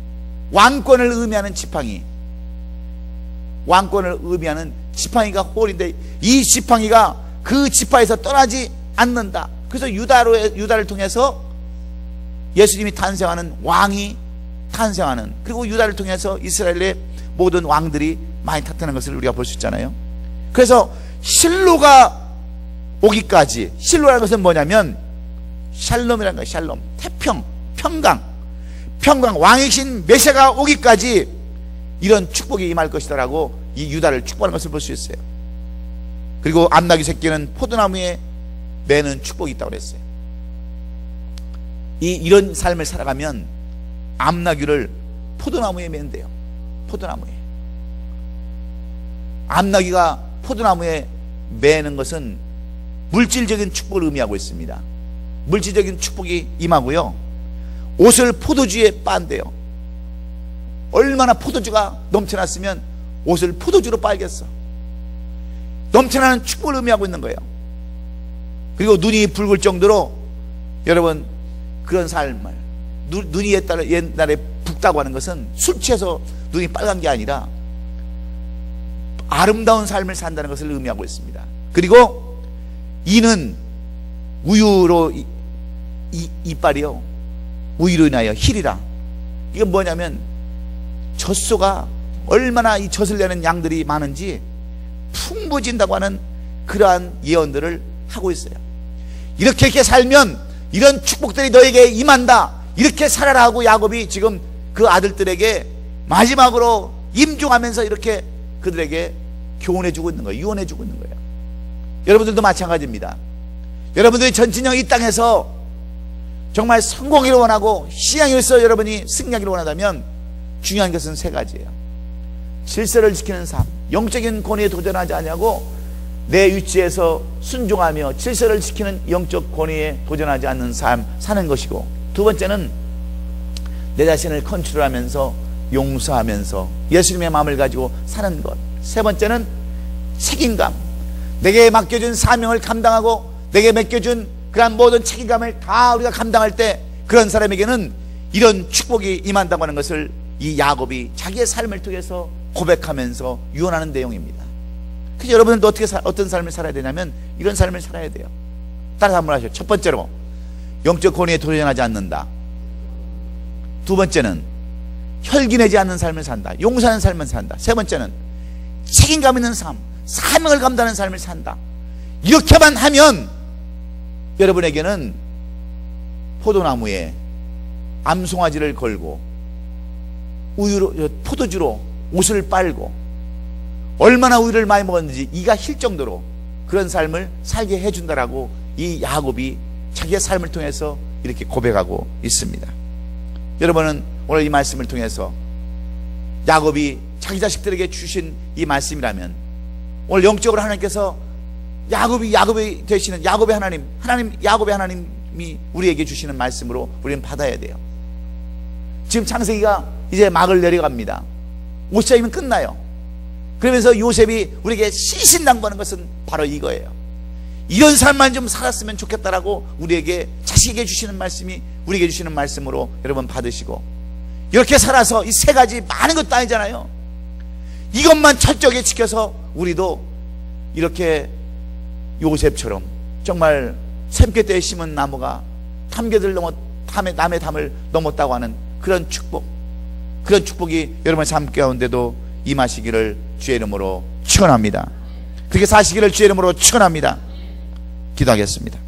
왕권을 의미하는 지팡이. 왕권을 의미하는 지팡이가 홀인데, 이 지팡이가 그 지파에서 떠나지 않는다. 그래서 유다를 통해서 예수님이 탄생하는 왕이 탄생하는, 그리고 유다를 통해서 이스라엘의 모든 왕들이 많이 타타는 것을 우리가 볼 수 있잖아요. 그래서 실로가 오기까지, 실로라는 것은 뭐냐면 샬롬이라는 거예요. 샬롬, 태평, 평강, 왕이신 메시아가 오기까지 이런 축복이 임할 것이다라고 이 유다를 축복하는 것을 볼 수 있어요. 그리고 암나귀 새끼는 포도나무에 매는 축복이 있다고 그랬어요. 이런 삶을 살아가면 암나귀를 포도나무에 맨대요. 포도나무에. 암나귀가 포도나무에 매는 것은 물질적인 축복을 의미하고 있습니다. 물질적인 축복이 임하고요, 옷을 포도주에 빤대요. 얼마나 포도주가 넘쳐났으면 옷을 포도주로 빨겠어. 넘쳐나는 축복을 의미하고 있는 거예요. 그리고 눈이 붉을 정도로, 여러분 그런 삶을, 눈이 옛날에 붉다고 하는 것은 술 취해서 눈이 빨간 게 아니라 아름다운 삶을 산다는 것을 의미하고 있습니다. 그리고 이는 우유로, 이빨이요 우유로 인하여 힐이라. 이건 뭐냐면 젖소가 얼마나 이 젖을 내는 양들이 많은지 풍부해진다고 하는 그러한 예언들을 하고 있어요. 이렇게 살면 이런 축복들이 너에게 임한다, 이렇게 살아라 하고 야곱이 지금 그 아들들에게 마지막으로 임종하면서 이렇게 그들에게 교훈해주고 있는 거예요. 유언해주고 있는 거예요. 여러분들도 마찬가지입니다. 여러분들이 전진영 이 땅에서 정말 성공하기를 원하고 신앙에서 여러분이 승리하기를 원하다면 중요한 것은 세 가지예요. 질서를 지키는 삶, 영적인 권위에 도전하지 않냐고 내 위치에서 순종하며 질서를 지키는 영적 권위에 도전하지 않는 삶 사는 것이고, 두 번째는 내 자신을 컨트롤하면서 용서하면서 예수님의 마음을 가지고 사는 것. 세 번째는 책임감, 내게 맡겨준 사명을 감당하고 내게 맡겨준 그런 모든 책임감을 다 우리가 감당할 때 그런 사람에게는 이런 축복이 임한다고 하는 것을 이 야곱이 자기의 삶을 통해서 고백하면서 유언하는 내용입니다. 그래서 여러분들도 어떤 삶을 살아야 되냐면 이런 삶을 살아야 돼요. 따라서 한번 하시죠. 첫 번째로 영적 권위에 도전하지 않는다. 두 번째는 혈기내지 않는 삶을 산다. 용서하는 삶을 산다. 세 번째는 책임감 있는 삶, 사명을 감당하는 삶을 산다. 이렇게만 하면 여러분에게는 포도나무에 암송아지를 걸고 포도주로 옷을 빨고 얼마나 우유를 많이 먹었는지 이가 힐 정도로 그런 삶을 살게 해준다라고 이 야곱이 자기의 삶을 통해서 이렇게 고백하고 있습니다. 여러분은 오늘 이 말씀을 통해서 야곱이 자기 자식들에게 주신 이 말씀이라면 오늘 영적으로 하나님께서 야곱이 되시는 야곱의 야곱의 하나님이 우리에게 주시는 말씀으로 우리는 받아야 돼요. 지금 창세기가 이제 막을 내려갑니다. 50장이면 끝나요. 그러면서 요셉이 우리에게 신신당부하는 것은 바로 이거예요. 이런 삶만 좀 살았으면 좋겠다라고 우리에게 자식에게 주시는 말씀이, 우리에게 주시는 말씀으로 여러분 받으시고, 이렇게 살아서 이 세 가지 많은 것도 아니잖아요. 이것만 철저하게 지켜서 우리도 이렇게 요셉처럼 정말 샘깨때에 심은 나무가 남의 담을 넘었다고 하는 그런 축복이 여러분의 삶 가운데도 임하시기를 주의 이름으로 축원합니다. 그렇게 사시기를 주의 이름으로 축원합니다. 기도하겠습니다.